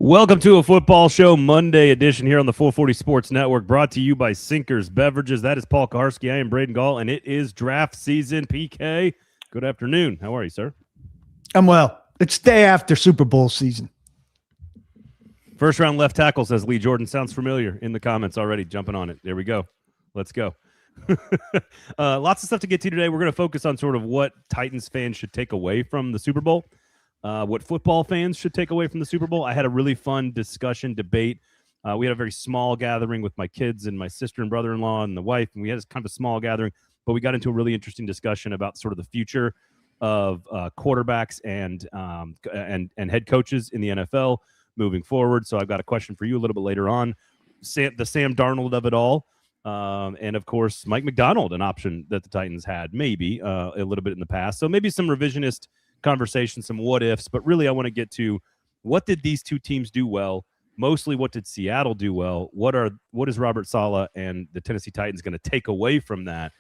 Welcome to a football show Monday edition here on the 440 Sports Network, brought to you by Sinkers Beverages. That is Paul Kuharsky. I am Braden Gall, and it is draft season. PK, good afternoon. How are you, sir? I'm well. It's day after Super Bowl season. First round left tackle, says Lee Jordan. Sounds familiar in the comments already. Jumping on it. There we go. Let's go. Lots of stuff to get to today. We're going to focus on sort of what Titans fans should take away from the Super Bowl. What football fans should take away from the Super Bowl. I had a really fun discussion, debate. We had a very small gathering with my kids and my sister and brother-in-law and the wife, and we had kind of a small gathering, but we got into a really interesting discussion about sort of the future of quarterbacks and head coaches in the NFL moving forward. So I've got a question for you a little bit later on. The Sam Darnold of it all. And, of course, Mike McDonald, an option that the Titans had maybe a little bit in the past. So maybe some revisionist conversation, some what ifs, but really I want to get to what did these two teams do well? Mostly what did Seattle do well? What is Robert Saleh and the Tennessee Titans going to take away from that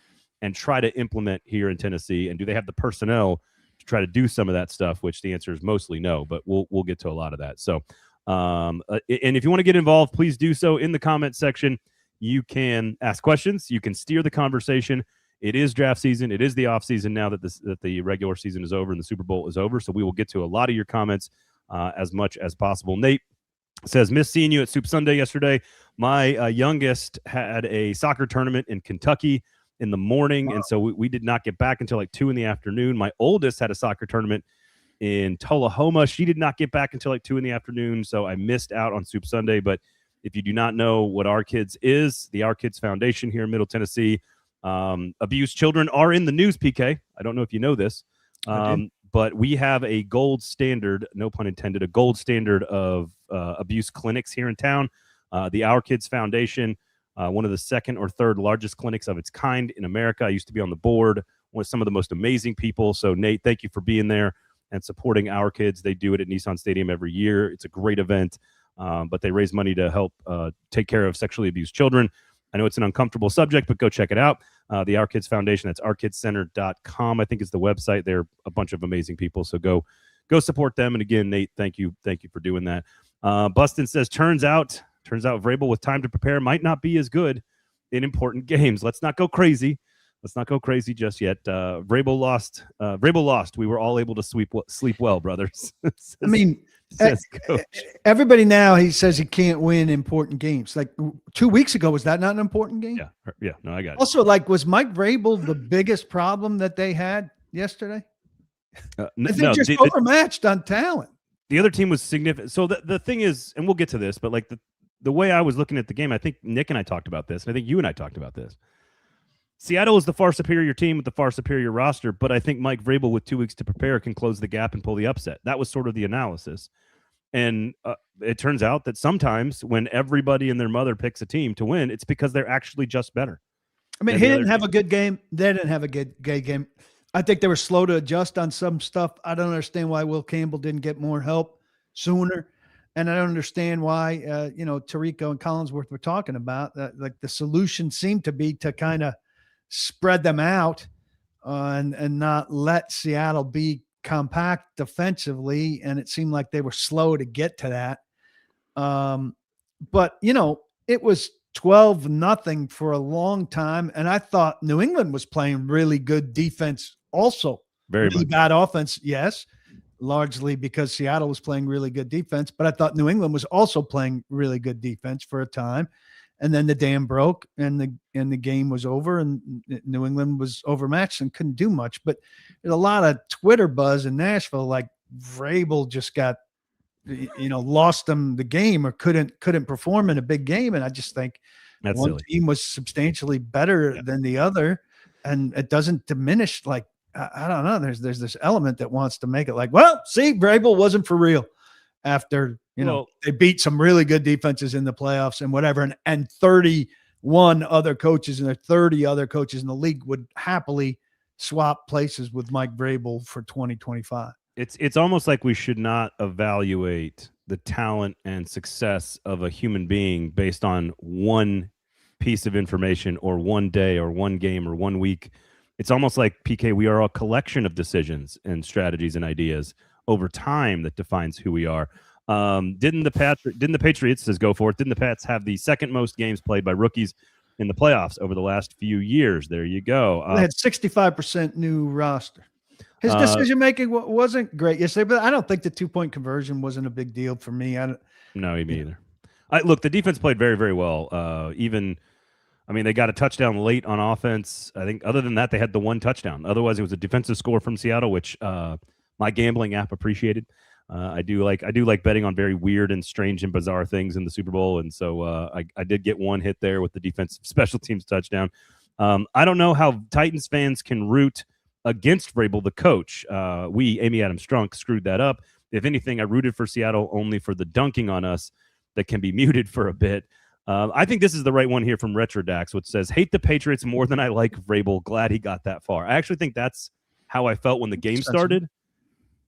and try to implement here in Tennessee? And do they have the personnel to try to do some of that stuff, which the answer is mostly no, but we'll get to a lot of that. So and if you want to get involved, please do so in the comment section. You can ask questions, you can steer the conversation. It is draft season. It is the offseason now that the regular season is over and the Super Bowl is over. So we will get to a lot of your comments as much as possible. Nate says, miss seeing you at Soup Sunday yesterday. My youngest had a soccer tournament in Kentucky in the morning, and so we did not get back until like 2 in the afternoon. My oldest had a soccer tournament in Tullahoma. She did not get back until like 2 in the afternoon, so I missed out on Soup Sunday. But if you do not know what Our Kids is, the Our Kids Foundation here in Middle Tennessee, abused children are in the news, PK. I don't know if you know this, but we have a gold standard, no pun intended, a gold standard of abuse clinics here in town. The Our Kids Foundation, one of the second or third largest clinics of its kind in America. I used to be on the board with some of the most amazing people. So, Nate, thank you for being there and supporting Our Kids. They do it at Nissan Stadium every year. It's a great event, but they raise money to help take care of sexually abused children. I know it's an uncomfortable subject, but go check it out. The Our Kids Foundation, that's ourkidscenter.com, I think is the website. They're a bunch of amazing people, so go support them. And again, Nate, thank you for doing that. Bustin says, turns out Vrabel with time to prepare might not be as good in important games. Let's not go crazy. Just yet. Vrabel lost. We were all able to sleep well, brothers. I mean, everybody now, he says he can't win important games. Like 2 weeks ago, was that not an important game? Yeah. No, I got it. Also, like, was Mike Vrabel the biggest problem that they had yesterday? I think just overmatched on talent. The other team was significant. So the thing is, and we'll get to this, but like the way I was looking at the game, I think Nick and I talked about this, and I think you and I talked about this. Seattle is the far superior team with the far superior roster, but I think Mike Vrabel with 2 weeks to prepare can close the gap and pull the upset. That was sort of the analysis. And it turns out that sometimes when everybody and their mother picks a team to win, it's because they're actually just better. I mean, he didn't have a good game. They didn't have a good game. I think they were slow to adjust on some stuff. I don't understand why Will Campbell didn't get more help sooner. And I don't understand why, Tirico and Collinsworth were talking about that. Like the solution seemed to be to kind of spread them out and not let Seattle be compact defensively, and it seemed like they were slow to get to that. But it was 12-0 for a long time, and I thought New England was playing really good defense also. Very really bad offense, yes, largely because Seattle was playing really good defense, but I thought New England was also playing really good defense for a time. And then the dam broke and the game was over and New England was overmatched and couldn't do much. But there's a lot of Twitter buzz in Nashville, like Vrabel just got, lost them the game or couldn't perform in a big game. And I just think that's one silly. Team was substantially better than the other. And it doesn't diminish, like, I don't know. There's this element that wants to make it like, well, see, Vrabel wasn't for real after, they beat some really good defenses in the playoffs and whatever. And 31 other coaches and there 30 other coaches in the league would happily swap places with Mike Vrabel for 2025. It's almost like we should not evaluate the talent and success of a human being based on one piece of information or one day or one game or 1 week. It's almost like, PK, we are a collection of decisions and strategies and ideas over time that defines who we are. Didn't the Patriots, says go for it, didn't the Pats have the second most games played by rookies in the playoffs over the last few years? There you go. They had 65% new roster. His decision making wasn't great yesterday, but I don't think the 2-point conversion wasn't a big deal for me. No, me either. Look, the defense played very, very well. They got a touchdown late on offense. I think other than that, they had the one touchdown. Otherwise, it was a defensive score from Seattle, which my gambling app appreciated. I do like betting on very weird and strange and bizarre things in the Super Bowl, and so I did get one hit there with the defensive special teams touchdown. I don't know how Titans fans can root against Vrabel, the coach. Amy Adams Strunk, screwed that up. If anything, I rooted for Seattle only for the dunking on us that can be muted for a bit. I think this is the right one here from Retrodax, which says, hate the Patriots more than I like Vrabel. Glad he got that far. I actually think that's how I felt when the game started.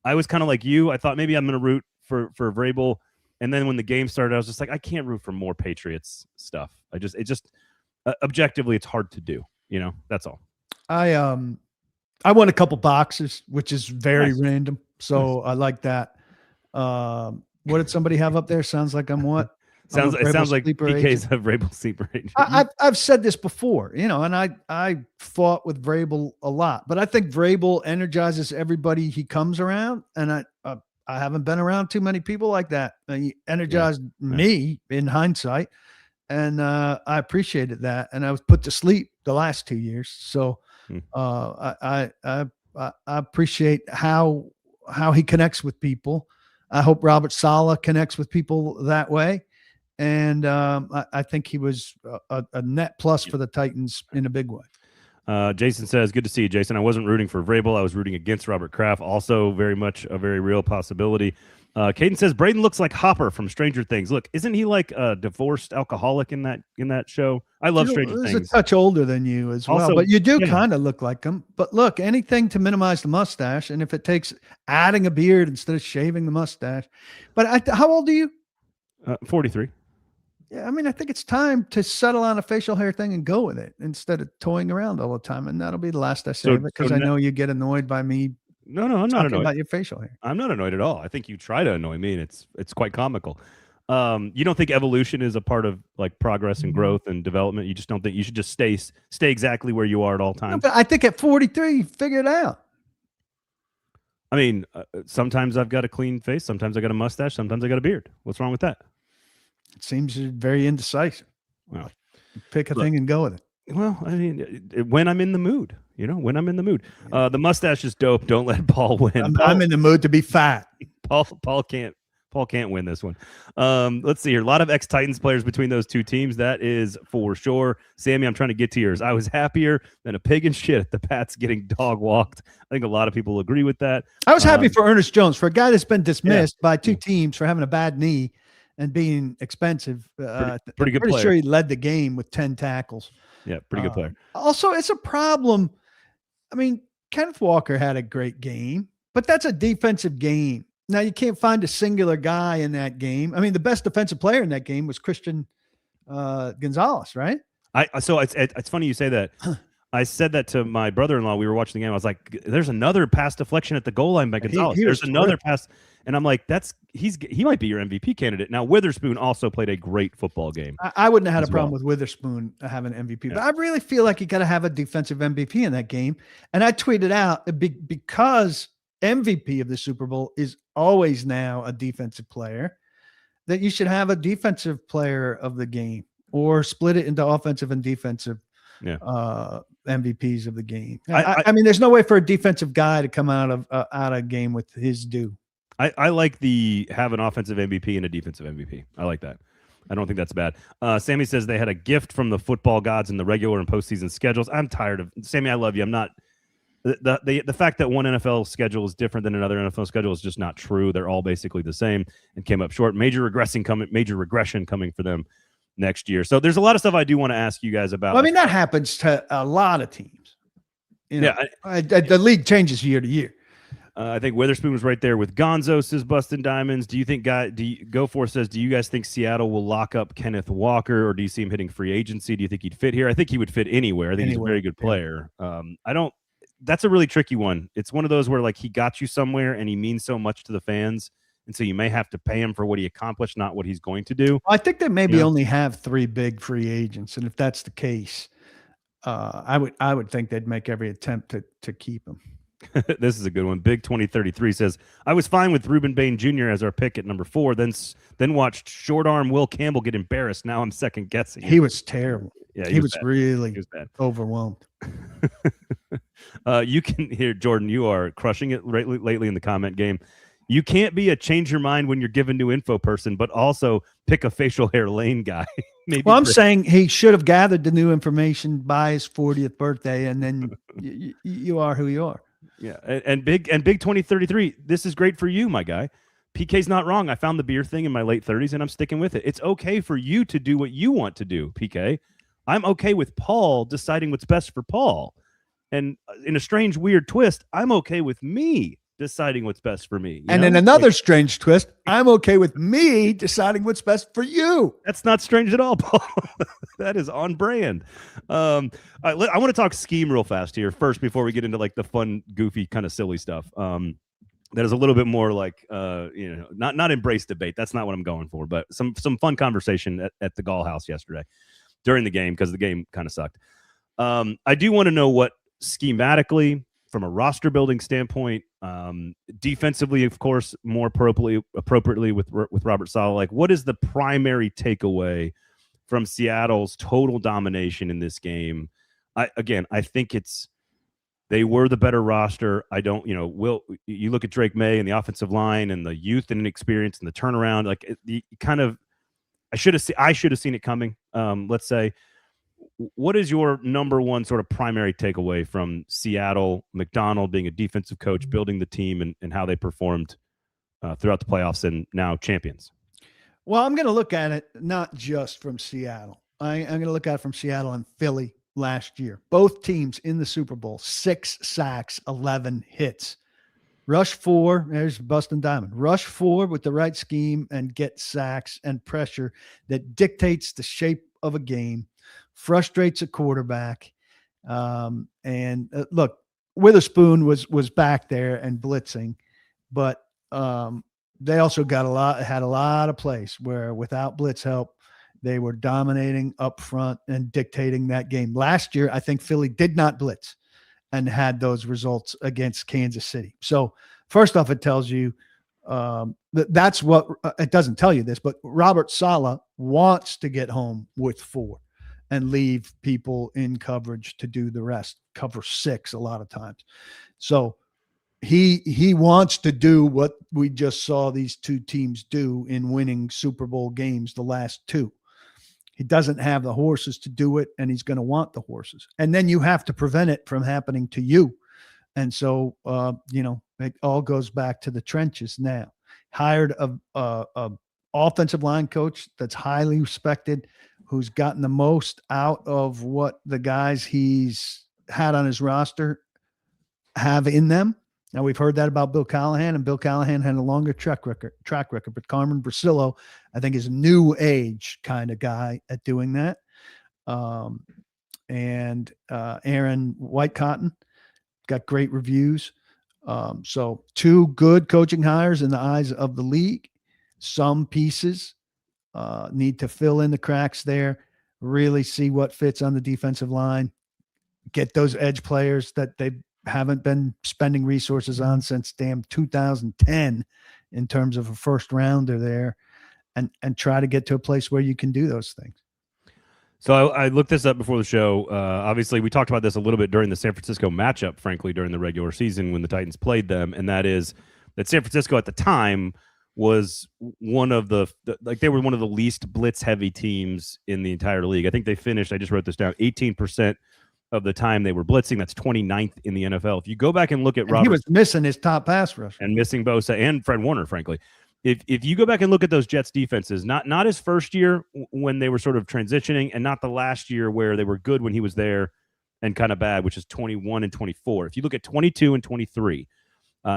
I was kind of like you. I thought maybe I'm going to root for Vrabel. And then when the game started, I was just like, I can't root for more Patriots stuff. Objectively, it's hard to do. That's all. I won a couple boxes, which is very nice. random. So nice. I like that. What did somebody have up there? Sounds like I'm what? It sounds like PK's a Vrabel sleeper agent. I've said this before, and I fought with Vrabel a lot, but I think Vrabel energizes everybody he comes around, and I haven't been around too many people like that. He energized me in hindsight, and I appreciated that, and I was put to sleep the last 2 years. So I appreciate how he connects with people. I hope Robert Saleh connects with people that way. And I think he was a net plus for the Titans in a big way. Jason says, good to see you, Jason. I wasn't rooting for Vrabel. I was rooting against Robert Kraft. Also very much a very real possibility. Caden says, Braden looks like Hopper from Stranger Things. Look, isn't he like a divorced alcoholic in that show? I love Stranger Things. He's a touch older than you as well, but you do kind of look like him. But look, anything to minimize the mustache, and if it takes adding a beard instead of shaving the mustache. But how old are you? 43. Yeah, I think it's time to settle on a facial hair thing and go with it instead of toying around all the time. And that'll be the last I say of it, because I know you get annoyed by me. No, I'm not annoyed about your facial hair. I'm not annoyed at all. I think you try to annoy me, and it's quite comical. You don't think evolution is a part of like progress and growth and development? You just don't think you should just stay exactly where you are at all times? No, but I think at 43, you figure it out. Sometimes I've got a clean face. Sometimes I got a mustache. Sometimes I got a beard. What's wrong with that? It seems very indecisive. Well, pick a thing and go with it. Well, when I'm in the mood, when I'm in the mood. The mustache is dope. Don't let Paul win. I'm in the mood to be fat. Paul can't win this one. Let's see here. A lot of ex-Titans players between those two teams. That is for sure. Sammy, I'm trying to get to yours. I was happier than a pig in shit at the Pats getting dog walked. I think a lot of people agree with that. I was happy for Ernest Jones, for a guy that's been dismissed by two teams for having a bad knee and being expensive. Pretty good player. Pretty sure he led the game with 10 tackles. Yeah, pretty good player. Also, it's a problem. Kenneth Walker had a great game, but that's a defensive game. Now, you can't find a singular guy in that game. The best defensive player in that game was Christian Gonzalez, right? So it's funny you say that. I said that to my brother-in-law. We were watching the game. I was like, "There's another pass deflection at the goal line by Gonzalez. There's another pass," and I'm like, he might be your MVP candidate." Now, Witherspoon also played a great football game. I wouldn't have had a problem with Witherspoon having MVP, but I really feel like you got to have a defensive MVP in that game. And I tweeted out, because MVP of the Super Bowl is always now a defensive player, that you should have a defensive player of the game, or split it into offensive and defensive MVPs of the game. There's no way for a defensive guy to come out of a game with his due. I like have an offensive MVP and a defensive MVP. I like that. I don't think that's bad. Sammy says they had a gift from the football gods in the regular and postseason schedules. I'm tired of Sammy. I love you. I'm not. The fact that one NFL schedule is different than another NFL schedule is just not true. They're all basically the same and came up short. Major regression coming for them next year. So there's a lot of stuff I do want to ask you guys about. That happens to a lot of teams. The league changes year to year. I think Witherspoon was right there with Gonzo, says Bustin' Diamonds. Do you think says, do you guys think Seattle will lock up Kenneth Walker, or do you see him hitting free agency? Do you think he'd fit here? I think he would fit anywhere. I think he's a very good player. That's a really tricky one. It's one of those where like he got you somewhere and he means so much to the fans And so you may have to pay him for what he accomplished, not what he's going to do. I think they maybe only have 3 big free agents. And if that's the case, I would think they'd make every attempt to keep him. This is a good one. Big 2033 says, I was fine with Reuben Bain Jr. as our pick at number 4, then watched short arm Will Campbell get embarrassed. Now I'm second guessing. He was terrible. Yeah, he was really bad. Overwhelmed. You can hear, Jordan, you are crushing it lately in the comment game. You can't be a change your mind when you're given new info person, but also pick a facial hair lane guy. Maybe I'm saying he should have gathered the new information by his 40th birthday, and then you are who you are. Yeah, and big 2033. This is great for you, my guy. PK's not wrong. I found the beer thing in my late 30s, and I'm sticking with it. It's okay for you to do what you want to do, PK. I'm okay with Paul deciding what's best for Paul. And in a strange, weird twist, I'm okay with me deciding what's best for me. And in another strange twist, I'm okay with me deciding what's best for you. That's not strange at all, Paul. That is on brand. I want to talk scheme real fast here first before we get into like the fun, goofy, kind of silly stuff. That is a little bit more like, not embrace debate. That's not what I'm going for, but some fun conversation at the Gall house yesterday during the game, because the game kind of sucked. I do want to know what schematically, from a roster building standpoint, defensively, of course, more appropriately with Robert Saleh, like what is the primary takeaway from Seattle's total domination in this game? I think they were the better roster. You look at Drake Maye and the offensive line and the youth and inexperience and the turnaround, like I should have seen it coming. Let's say, what is your number one sort of primary takeaway from Seattle, McDonald being a defensive coach, building the team, and how they performed throughout the playoffs and now champions? Well, I'm going to look at it not just from Seattle. I'm going to look at it from Seattle and Philly last year. Both teams in the Super Bowl, 6 sacks, 11 hits. Rush 4, there's Bustin' Diamond. Rush 4 with the right scheme and get sacks and pressure that dictates the shape of a game, frustrates a quarterback. Look, Witherspoon was back there and blitzing, but they also had a lot of plays where without blitz help, they were dominating up front and dictating that game. Last year, I think Philly did not blitz and had those results against Kansas City. So first off, it tells you that's what it doesn't tell you this, but Robert Saleh wants to get home with 4 and leave people in coverage to do the rest, cover 6 a lot of times. So he wants to do what we just saw these 2 teams do in winning Super Bowl games, the last 2. He doesn't have the horses to do it, and he's going to want the horses. And then you have to prevent it from happening to you. And so, it all goes back to the trenches now. Hired a offensive line coach that's highly respected, who's gotten the most out of what the guys he's had on his roster have in them. Now, we've heard that about Bill Callahan, and Bill Callahan had a longer track record. But Carmen Brasillo, I think, is a new age kind of guy at doing that. And Aaron Whitecotton got great reviews. So 2 good coaching hires in the eyes of the league. Some pieces need to fill in the cracks there, really see what fits on the defensive line, get those edge players that they haven't been spending resources on since damn 2010 in terms of a first rounder there, and try to get to a place where you can do those things. So I looked this up before the show. Obviously, we talked about this a little bit during the San Francisco matchup, frankly, during the regular season when the Titans played them, and that is that San Francisco at the time was one of they were one of the least blitz-heavy teams in the entire league. I think they finished, I just wrote this down, 18% of the time they were blitzing. That's 29th in the NFL. If you go back and look at Robert, he was missing his top pass rush and missing Bosa and Fred Warner, frankly. If you go back and look at those Jets defenses, not his first year when they were sort of transitioning, and not the last year where they were good when he was there and kind of bad, which is 21 and 24. If you look at 22 and 23,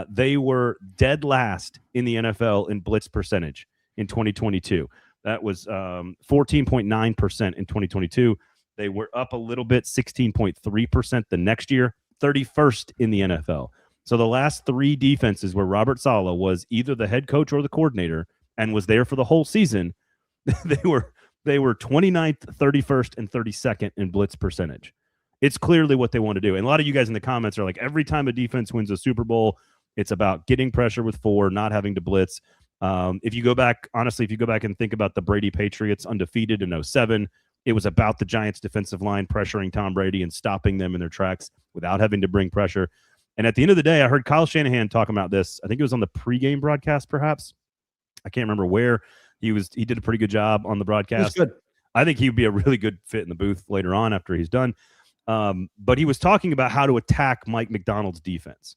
they were dead last in the NFL in blitz percentage in 2022. That was 14.9% in 2022. They were up a little bit, 16.3% the next year, 31st in the NFL. So the last 3 defenses where Robert Saleh was either the head coach or the coordinator and was there for the whole season, they were 29th, 31st, and 32nd in blitz percentage. It's clearly what they want to do. And a lot of you guys in the comments are like, every time a defense wins a Super Bowl, it's about getting pressure with 4, not having to blitz. If you go back and think about the Brady Patriots undefeated in 2007, it was about the Giants defensive line pressuring Tom Brady and stopping them in their tracks without having to bring pressure. And at the end of the day, I heard Kyle Shanahan talking about this. I think it was on the pregame broadcast, perhaps. I can't remember where. He did a pretty good job on the broadcast. Good. I think he'd be a really good fit in the booth later on after he's done. But he was talking about how to attack Mike McDonald's defense,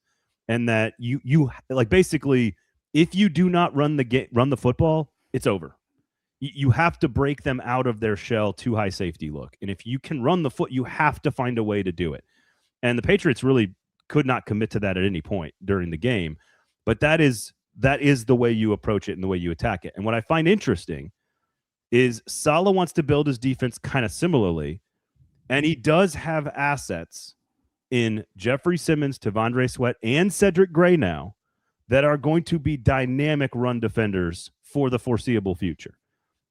and that you like basically, if you do not run the football, it's over. You have to break them out of their shell too high safety look, and if you can run the foot, you have to find a way to do it. And the Patriots really could not commit to that at any point during the game, but that is the way you approach it and the way you attack it. And what I find interesting is Saleh wants to build his defense kind of similarly, and he does have assets in Jeffrey Simmons, Tavondre Sweat, and Cedric Gray now that are going to be dynamic run defenders for the foreseeable future.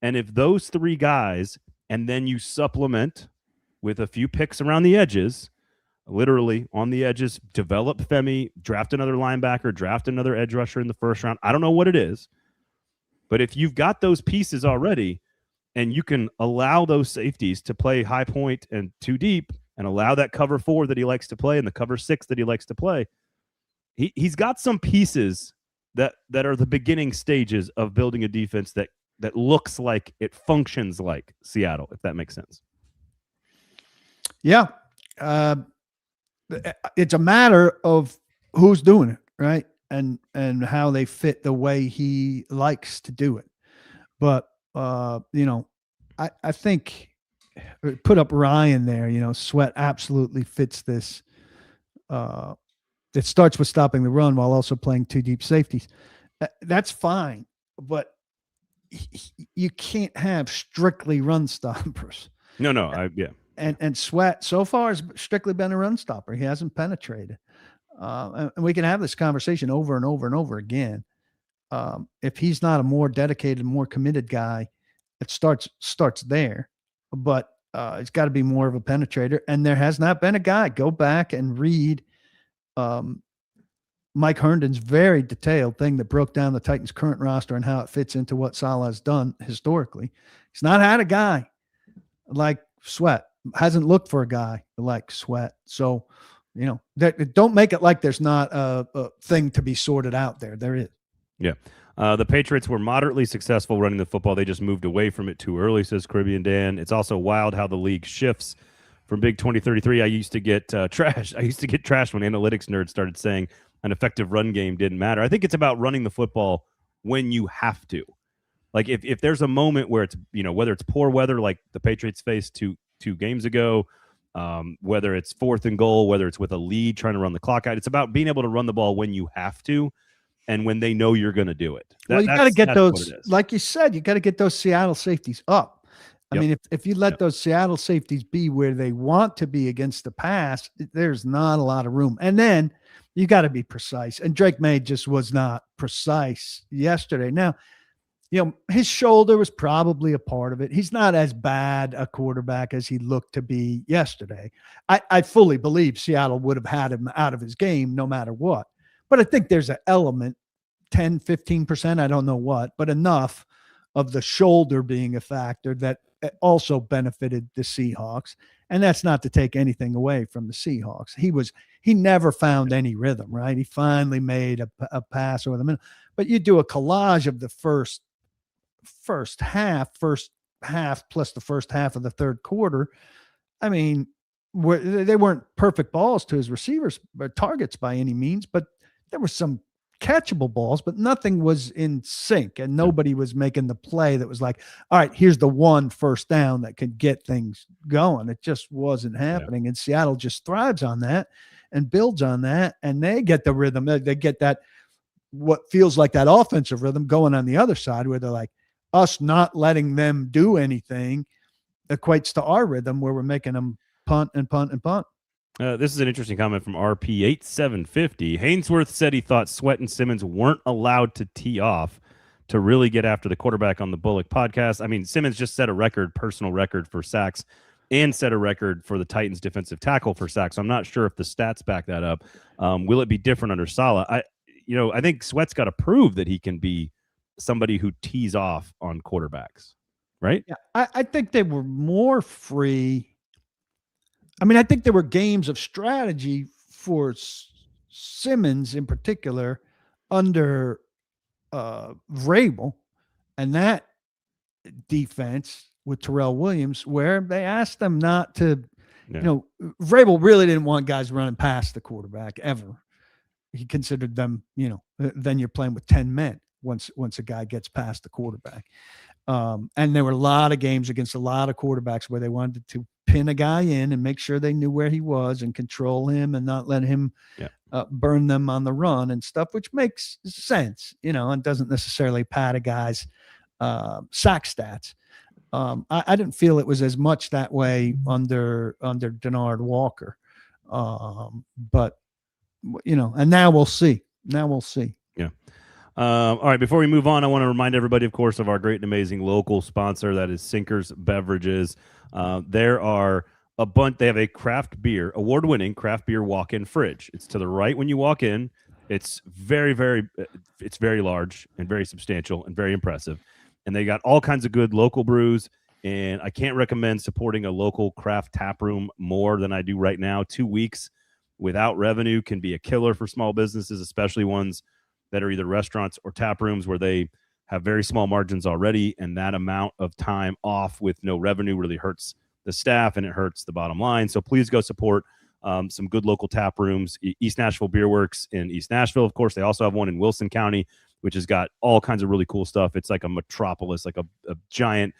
And if those 3 guys, and then you supplement with a few picks around the edges, literally on the edges, develop Femi, draft another linebacker, draft another edge rusher in the first round. I don't know what it is, but if you've got those pieces already and you can allow those safeties to play high point and too deep and allow that cover 4 that he likes to play and the cover 6 that he likes to play, he's got some pieces that are the beginning stages of building a defense that looks like it functions like Seattle, if that makes sense. Yeah. It's a matter of who's doing it, right? And how they fit the way he likes to do it. But, I think put up Ryan there, Sweat absolutely fits this. It starts with stopping the run while also playing 2 deep safeties. That's fine, but you can't have strictly run stoppers. No, yeah. And Sweat so far has strictly been a run stopper. He hasn't penetrated. And we can have this conversation over and over and over again. If he's not a more dedicated, more committed guy, it starts there. But it's got to be more of a penetrator. And there has not been a guy. Go back and read Mike Herndon's very detailed thing that broke down the Titans' current roster and how it fits into what Saleh has done historically. He's not had a guy like Sweat. Hasn't looked for a guy like Sweat. So, don't make it like there's not a thing to be sorted out there. There is. Yeah. The Patriots were moderately successful running the football. They just moved away from it too early, says Caribbean Dan. It's also wild how the league shifts from Big 2033. I used to get trashed. I used to get trashed when analytics nerds started saying an effective run game didn't matter. I think it's about running the football when you have to. Like if there's a moment where it's, whether it's poor weather like the Patriots faced two games ago, whether it's 4th and goal, whether it's with a lead trying to run the clock out, it's about being able to run the ball when you have to and when they know you're going to do it. You got to get those, like you said, you got to get those Seattle safeties up. I mean, if you let those Seattle safeties be where they want to be against the pass, there's not a lot of room. And then you got to be precise. And Drake Maye just was not precise yesterday. Now, his shoulder was probably a part of it. He's not as bad a quarterback as he looked to be yesterday. I fully believe Seattle would have had him out of his game no matter what. But I think there's an element, 10, 15%, I don't know what, but enough of the shoulder being a factor that also benefited the Seahawks. And that's not to take anything away from the Seahawks. He never found any rhythm, right? He finally made a pass over the middle. But you do a collage of the first half plus the first half of the third quarter. I mean, they weren't perfect balls to his receivers or targets by any means, but there were some catchable balls, but nothing was in sync and nobody was making the play that was like, all right, here's the one first down that could get things going. It just wasn't happening. And Seattle just thrives on that and builds on that. And they get the rhythm. They get that, what feels like that offensive rhythm going on the other side where they're like, us not letting them do anything equates to our rhythm where we're making them punt and punt and punt. This is an interesting comment from RP8750. Hainsworth said he thought Sweat and Simmons weren't allowed to tee off to really get after the quarterback on the Bullock podcast. I mean, Simmons just set a personal record for sacks, and set a record for the Titans defensive tackle for sacks. So I'm not sure if the stats back that up. Will it be different under Saleh? I think Sweat's got to prove that he can be somebody who tees off on quarterbacks, right? Yeah, I think they were more free. I mean, I think there were games of strategy for Simmons in particular under Vrabel and that defense with Terrell Williams, where they asked them not to, Vrabel really didn't want guys running past the quarterback ever. He considered them, then you're playing with 10 men once a guy gets past the quarterback. And there were a lot of games against a lot of quarterbacks where they wanted to pin a guy in and make sure they knew where he was and control him and not let him burn them on the run and stuff, which makes sense, and doesn't necessarily pad a guy's sack stats. I didn't feel it was as much that way under Denard Walker. But, and now we'll see. Yeah. All right. Before we move on, I want to remind everybody, of course, of our great and amazing local sponsor. That is Sinkers Beverages. There are a bunch. They have a craft beer, award-winning craft beer walk-in fridge. It's to the right when you walk in. It's very, very, it's very large and very substantial and very impressive. And they got all kinds of good local brews. And I can't recommend supporting a local craft tap room more than I do right now. 2 weeks without revenue can be a killer for small businesses, especially ones that are either restaurants or tap rooms where they have very small margins already. And that amount of time off with no revenue really hurts the staff and it hurts the bottom line. So please go support some good local tap rooms. East Nashville Beer Works in East Nashville, of course. They also have one in Wilson County, which has got all kinds of really cool stuff. It's like a metropolis, like a giant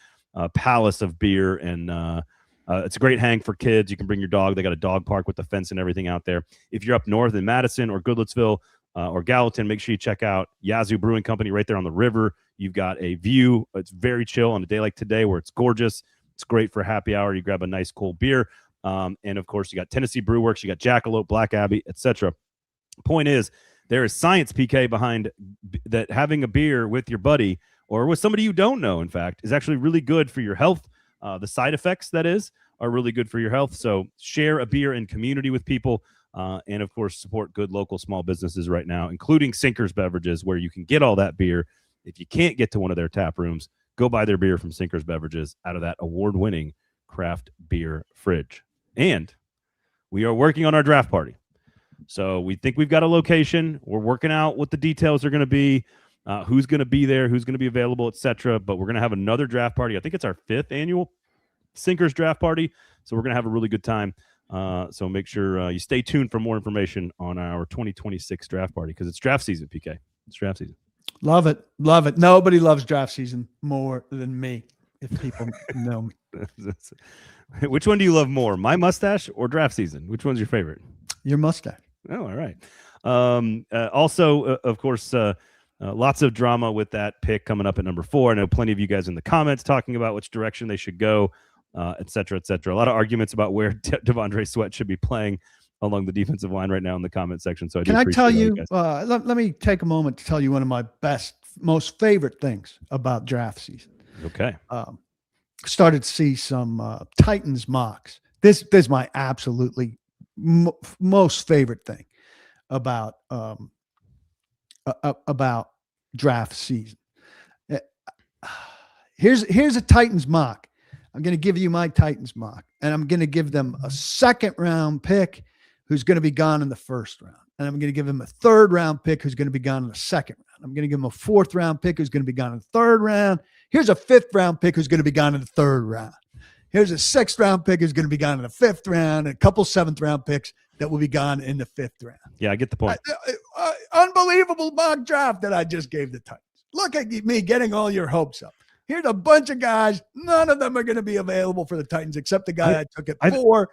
palace of beer. And it's a great hang for kids. You can bring your dog. They got a dog park with the fence and everything out there. If you're up north in Madison or Goodlettsville or Gallatin, make sure you check out Yazoo Brewing Company right there on the river. You've got a view. It's very chill on a day like today where it's gorgeous. It's great for happy hour. You grab a nice cold beer. And, of course, you got Tennessee Brew Works. You got Jackalope, Black Abbey, etc. Point is, there is science, PK, behind that having a beer with your buddy or with somebody you don't know, in fact, is actually really good for your health. The side effects, that is, are really good for your health. So share a beer in community with people and, of course, support good local small businesses right now, including Sinkers Beverages, where you can get all that beer. If you can't get to one of their tap rooms, go buy their beer from Sinkers Beverages out of that award-winning craft beer fridge. And we are working on our draft party. So we think we've got a location. We're working out what the details are going to be, who's going to be there, who's going to be available, etc. But we're going to have another draft party. I think it's our 5th annual Sinkers draft party. So we're going to have a really good time. So make sure you stay tuned for more information on our 2026 draft party because it's draft season, PK. It's draft season. Love it. Love it. Nobody loves draft season more than me, if people know me. Which one do you love more, my mustache or draft season? Which one's your favorite? Your mustache. Oh, all right. Also, of course, lots of drama with that pick coming up at number 4. I know plenty of you guys in the comments talking about which direction they should go, et cetera, et cetera. A lot of arguments about where Devondre Sweat should be playing along the defensive line right now in the comment section. So can I tell you, let me take a moment to tell you one of my most favorite things about draft season. Okay. Started to see some Titans mocks. This is my absolutely most favorite thing about draft season. Here's a Titans mock. I'm going to give you my Titans mock, and I'm going to give them a 2nd round pick who's going to be gone in the 1st round, and I'm going to give them a 3rd round pick who's going to be gone in the 2nd round. I'm going to give them a 4th round pick who's going to be gone in the 3rd round. Here's a 5th round pick who's going to be gone in the 3rd round. Here's a 6th round pick who's going to be gone in the 5th round, and a couple 7th round picks that will be gone in the 5th round. Yeah, I get the point. Unbelievable mock draft that I just gave the Titans. Look at me getting all your hopes up. Here's a bunch of guys. None of them are going to be available for the Titans except the guy I took at 4.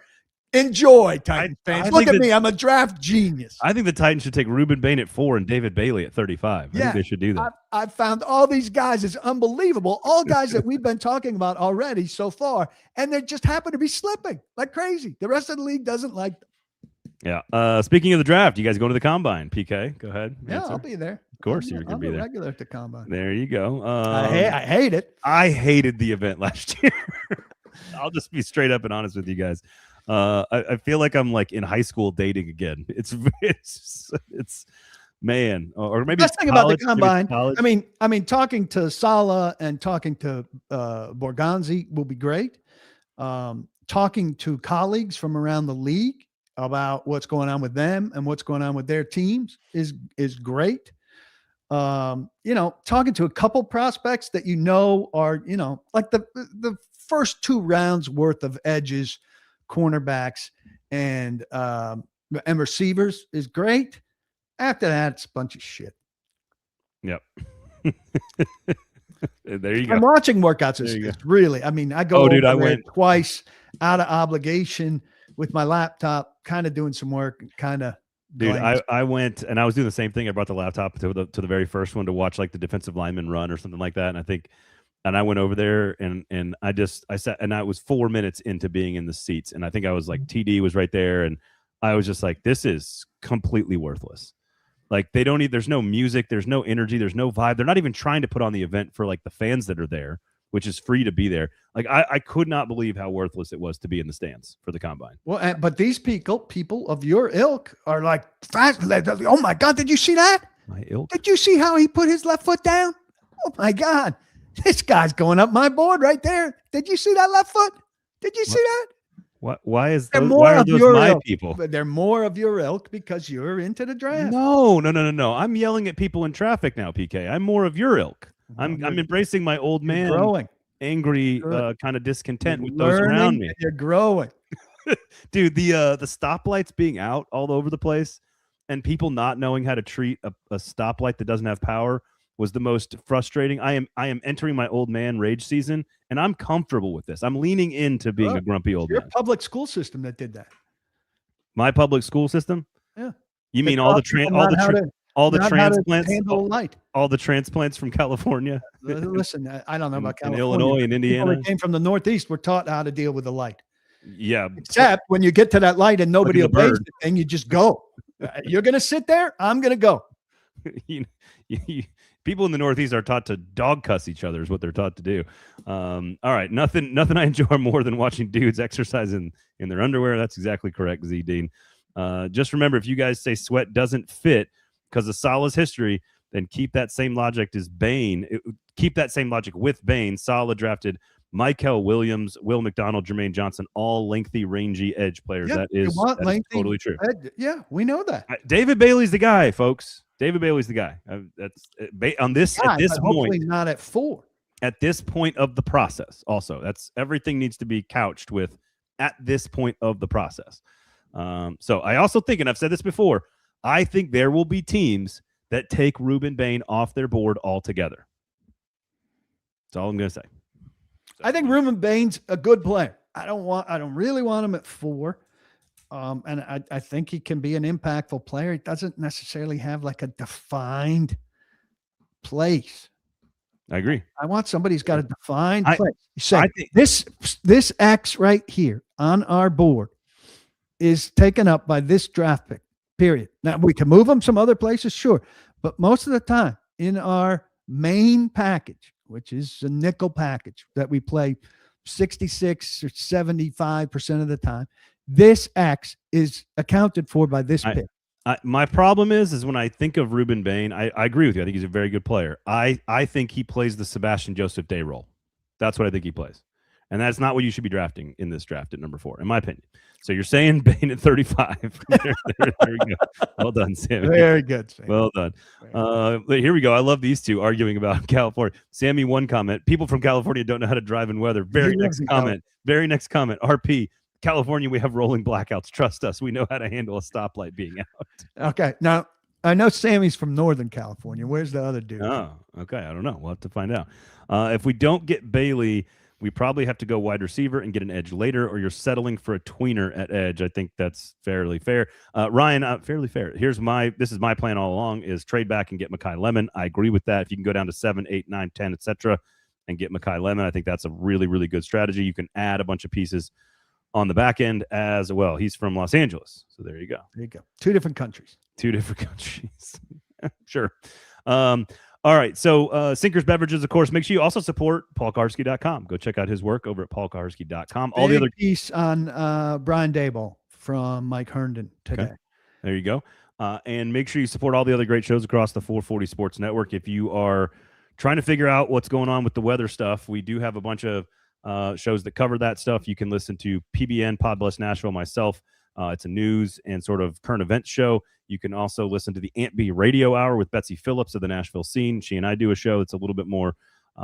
Enjoy, Titans fans. Look at me. I'm a draft genius. I think the Titans should take Ruben Bain at 4 and David Bailey at 35. I think they should do that. I found all these guys. It's unbelievable. All guys that we've been talking about already so far, and they just happen to be slipping like crazy. The rest of the league doesn't like them. Yeah. Speaking of the draft, you guys going to the combine? PK, go ahead. Yeah, Answer. I'll be there. Of course, you're going to be there. Regular at the combine. There you go. I hate it. I hated the event last year. I'll just be straight up and honest with you guys. I feel like I'm like in high school dating again. It's man, or maybe best thing about the combine. I mean, talking to Sala and talking to Borgonzi will be great. Talking to colleagues from around the league about what's going on with them and what's going on with their teams is great. Talking to a couple prospects that are, like the first 2 rounds worth of edges, cornerbacks, and receivers is great. After that, it's a bunch of shit. Yep. There you go. I'm watching workouts. It's really, I mean, I go I went twice out of obligation with my laptop, kind of doing some work, kind of. Dude, I went and I was doing the same thing. I brought the laptop to the very first one to watch like the defensive lineman run or something like that. And I went over there and I sat, and I was 4 minutes into being in the seats. And I think I was like, TD was right there. And I was just like, this is completely worthless. Like there's no music, there's no energy, there's no vibe. They're not even trying to put on the event for like the fans that are there, which is free to be there. Like I could not believe how worthless it was to be in the stands for the combine. Well, but these people of your ilk are like, oh my God, did you see that? My ilk. Did you see how he put his left foot down? Oh my God, this guy's going up my board right there. Did you see that left foot? Did you see that? Why are those my ilk, people? But they're more of your ilk because you're into the draft. No. I'm yelling at people in traffic now, PK. I'm more of your ilk. I'm embracing my old man, growing, angry, kind of discontent with those around me. You're growing, dude. The stoplights being out all over the place, and people not knowing how to treat a stoplight that doesn't have power was the most frustrating. I am entering my old man rage season, and I'm comfortable with this. I'm leaning into being a grumpy old man. Your public school system that did that. My public school system? Yeah. You mean all the transplants from California? Listen, I don't know about California. In Illinois and Indiana. People that came from the Northeast were taught how to deal with the light. Yeah. Except when you get to that light and nobody obeys the thing, you just go. You're going to sit there. I'm going to go. People in the Northeast are taught to dog cuss each other is what they're taught to do. All right. Nothing I enjoy more than watching dudes exercise in their underwear. That's exactly correct, Z Dean. Just remember, if you guys say Sweat doesn't fit because of Salah's history, then keep that same logic as Bain. Keep that same logic with Bain. Salah drafted Michael Williams, Will McDonald, Jermaine Johnson, all lengthy, rangy edge players. Yeah, that is totally true. Yeah, we know that. David Bailey's the guy, folks. David Bailey's the guy. That's on this at this point. Hopefully not at 4. At this point of the process, also, that's everything needs to be couched with at this point of the process. So I also think, and I've said this before, I think there will be teams that take Ruben Bain off their board altogether. That's all I'm going to say. I think Ruben Bain's a good player. I don't really want him at 4. And I think he can be an impactful player. He doesn't necessarily have like a defined place. I agree. I want somebody who's got a defined place. I think this X right here on our board is taken up by this draft pick, period. Now, we can move them some other places, sure. But most of the time in our main package, which is a nickel package that we play 66 or 75% of the time, this X is accounted for by this pick. My problem is when I think of Ruben Bain, I agree with you. I think he's a very good player. I think he plays the Sebastian Joseph Day role. That's what I think he plays. And that's not what you should be drafting in this draft at number 4, in my opinion. So you're saying Bain at 35. there we go. Well done, Sammy. Very good, Sammy. Well done. Here we go. I love these two arguing about California. Sammy, one comment. People from California don't know how to drive in weather. Very next comment. RP. California, we have rolling blackouts. Trust us. We know how to handle a stoplight being out. Okay. Now, I know Sammy's from Northern California. Where's the other dude? Oh, okay. I don't know. We'll have to find out. If we don't get Bailey, we probably have to go wide receiver and get an edge later, or you're settling for a tweener at edge. I think that's fairly fair. Ryan, fairly fair. This is my plan all along, is trade back and get Makai Lemon. I agree with that. If you can go down to 7, 8, 9, 10, etc., and get Makai Lemon, I think that's a really, really good strategy. You can add a bunch of pieces on the back end as well. He's from Los Angeles. So there you go. There you go. Two different countries. Sure. All right. So Sinkers Beverages, of course, make sure you also support paulkuharsky.com. Go check out his work over at paulkuharsky.com. All the other piece on Brian Daboll from Mike Herndon today. Okay. There you go. And make sure you support all the other great shows across the 440 Sports Network. If you are trying to figure out what's going on with the weather stuff, we do have a bunch of shows that cover that stuff. You can listen to PBN, Pod Bless Nashville, myself. It's a news and sort of current events show. You can also listen to the Ant B Radio Hour with Betsy Phillips of the Nashville Scene. She and I do a show that's a little bit more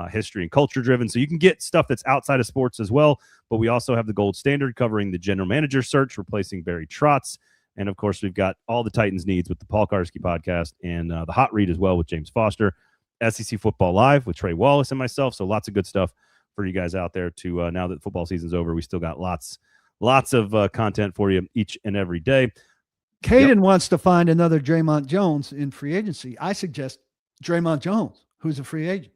history and culture driven. So you can get stuff that's outside of sports as well. But we also have the Gold Standard covering the general manager search, replacing Barry Trotz. And, of course, we've got all the Titans needs with the Paul Kuharsky podcast and the Hot Read as well with James Foster. SEC Football Live with Trey Wallace and myself. So lots of good stuff for you guys out there to now that football season's over. We still got lots of content for you each and every day. Caden wants to find another Draymond Jones in free agency. I suggest Draymond Jones, who's a free agent.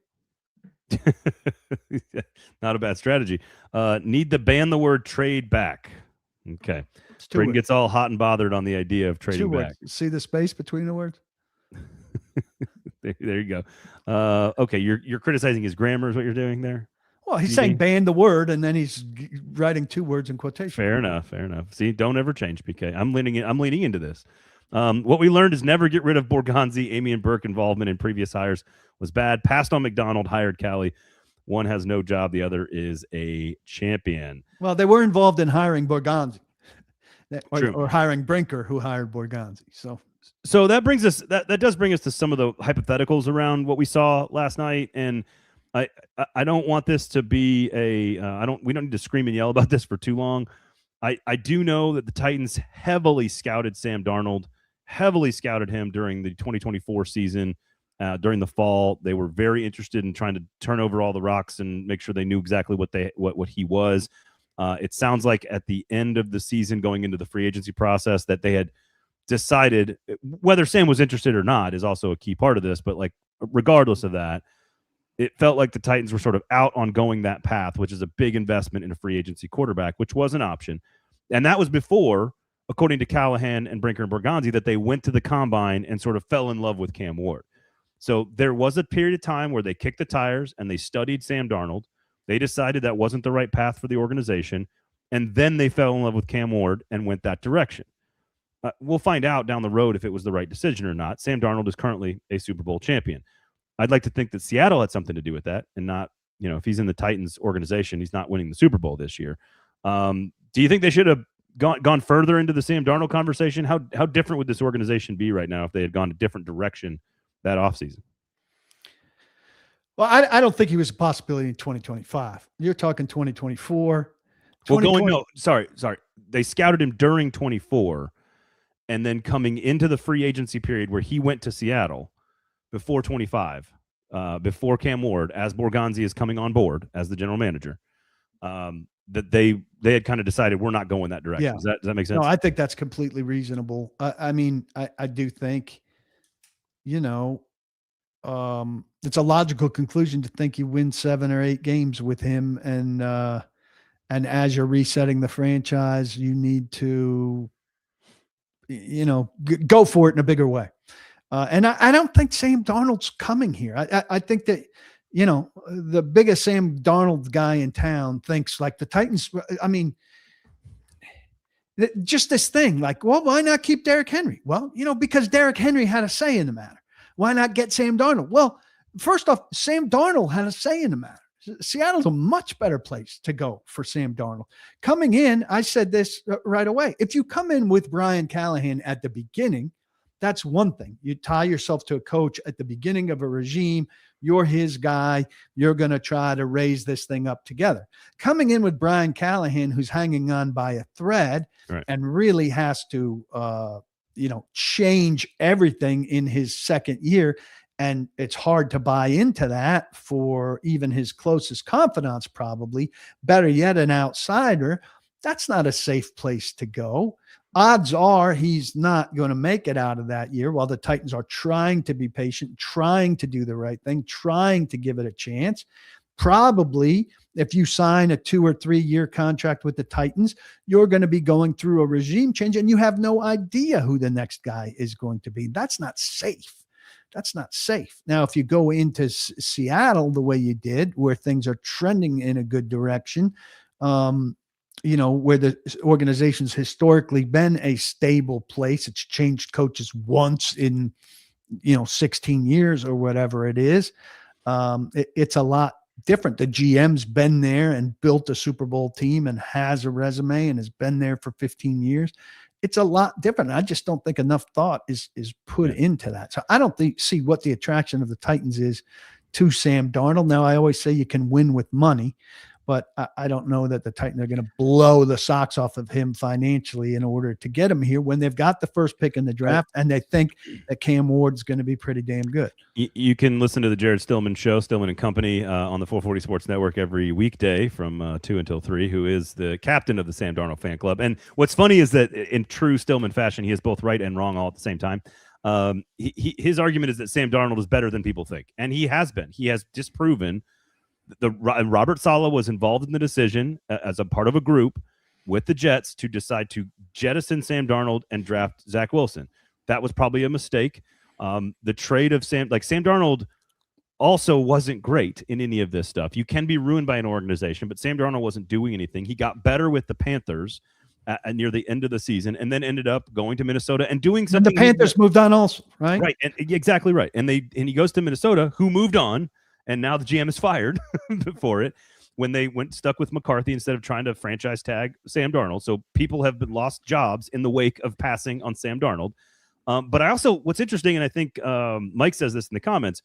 Not a bad strategy. Need to ban the word trade back. Okay. Braden gets all hot and bothered on the idea of trading back. See the space between the words? There you go. Okay, you're criticizing his grammar is what you're doing there? Well, he's saying ban the word, and then he's writing two words in quotation. Fair enough. See, don't ever change, PK. I'm leaning into this. What we learned is never get rid of Borgonzi. Amy and Burke involvement in previous hires was bad. Passed on McDonald, hired Callie. One has no job. The other is a champion. Well, they were involved in hiring Borgonzi or hiring Brinker, who hired Borgonzi. So that brings us that does bring us to some of the hypotheticals around what we saw last night. And I don't want this to be we don't need to scream and yell about this for too long. I do know that the Titans heavily scouted Sam Darnold, heavily scouted him during the 2024 season. During the fall, they were very interested in trying to turn over all the rocks and make sure they knew exactly what he was. It sounds like at the end of the season, going into the free agency process, that they had decided whether Sam was interested or not is also a key part of this. But like, regardless of that, it felt like the Titans were sort of out on going that path, which is a big investment in a free agency quarterback, which was an option. And that was before, according to Callahan and Brinker and Borgonzi, that they went to the combine and sort of fell in love with Cam Ward. So there was a period of time where they kicked the tires and they studied Sam Darnold. They decided that wasn't the right path for the organization. And then they fell in love with Cam Ward and went that direction. We'll find out down the road if it was the right decision or not. Sam Darnold is currently a Super Bowl champion. I'd like to think that Seattle had something to do with that and not, if he's in the Titans organization, he's not winning the Super Bowl this year. Do you think they should have gone further into the Sam Darnold conversation? How different would this organization be right now if they had gone a different direction that offseason? Well, I don't think he was a possibility in 2025. You're talking 2024. Sorry. They scouted him during 24 and then coming into the free agency period where he went to Seattle before 25, before Cam Ward, as Borgonzi is coming on board as the general manager, that they had kind of decided we're not going that direction. Yeah. Does that make sense? No, I think that's completely reasonable. I do think, it's a logical conclusion to think you win 7 or 8 games with him. And as you're resetting the franchise, you need to, go for it in a bigger way. And I don't think Sam Darnold's coming here. I think that, the biggest Sam Darnold guy in town thinks like the Titans. I mean, just this thing like, well, why not keep Derrick Henry? Well, because Derrick Henry had a say in the matter. Why not get Sam Darnold? Well, first off, Sam Darnold had a say in the matter. Seattle's a much better place to go for Sam Darnold. Coming in, I said this right away. If you come in with Brian Callahan at the beginning, that's one thing. You tie yourself to a coach at the beginning of a regime. You're his guy. You're going to try to raise this thing up together. Coming in with Brian Callahan, who's hanging on by a thread, right, and really has to, change everything in his second year. And it's hard to buy into that for even his closest confidants, probably. Better yet, an outsider. That's not a safe place to go. Odds are he's not going to make it out of that year while the Titans are trying to be patient, trying to do the right thing, trying to give it a chance. Probably if you sign a 2 or 3 year contract with the Titans, you're going to be going through a regime change and you have no idea who the next guy is going to be. That's not safe. That's not safe. Now, if you go into Seattle the way you did, where things are trending in a good direction, where the organization's historically been a stable place, it's changed coaches once in, 16 years or whatever it is. It's a lot different. The GM's been there and built a Super Bowl team and has a resume and has been there for 15 years. It's a lot different. I just don't think enough thought is put into that. So I don't see what the attraction of the Titans is to Sam Darnold. Now, I always say you can win with money, but I don't know that the Titans are going to blow the socks off of him financially in order to get him here when they've got the first pick in the draft and they think that Cam Ward's going to be pretty damn good. You can listen to the Jared Stillman Show, Stillman and Company, on the 440 Sports Network every weekday from 2 until 3, who is the captain of the Sam Darnold fan club. And what's funny is that in true Stillman fashion, he is both right and wrong all at the same time. His argument is that Sam Darnold is better than people think, and he has been. He has disproven. Robert Saleh was involved in the decision as a part of a group with the Jets to decide to jettison Sam Darnold and draft Zach Wilson. That was probably a mistake. The trade of Sam Darnold also wasn't great in any of this stuff. You can be ruined by an organization, but Sam Darnold wasn't doing anything. He got better with the Panthers near the end of the season, and then ended up going to Minnesota and doing something. And the Panthers moved on also, right? Right, and exactly right. And he goes to Minnesota, who moved on. And now the GM is fired for it when they stuck with McCarthy instead of trying to franchise tag Sam Darnold. So people have been lost jobs in the wake of passing on Sam Darnold. But I also, what's interesting, and I think Mike says this in the comments,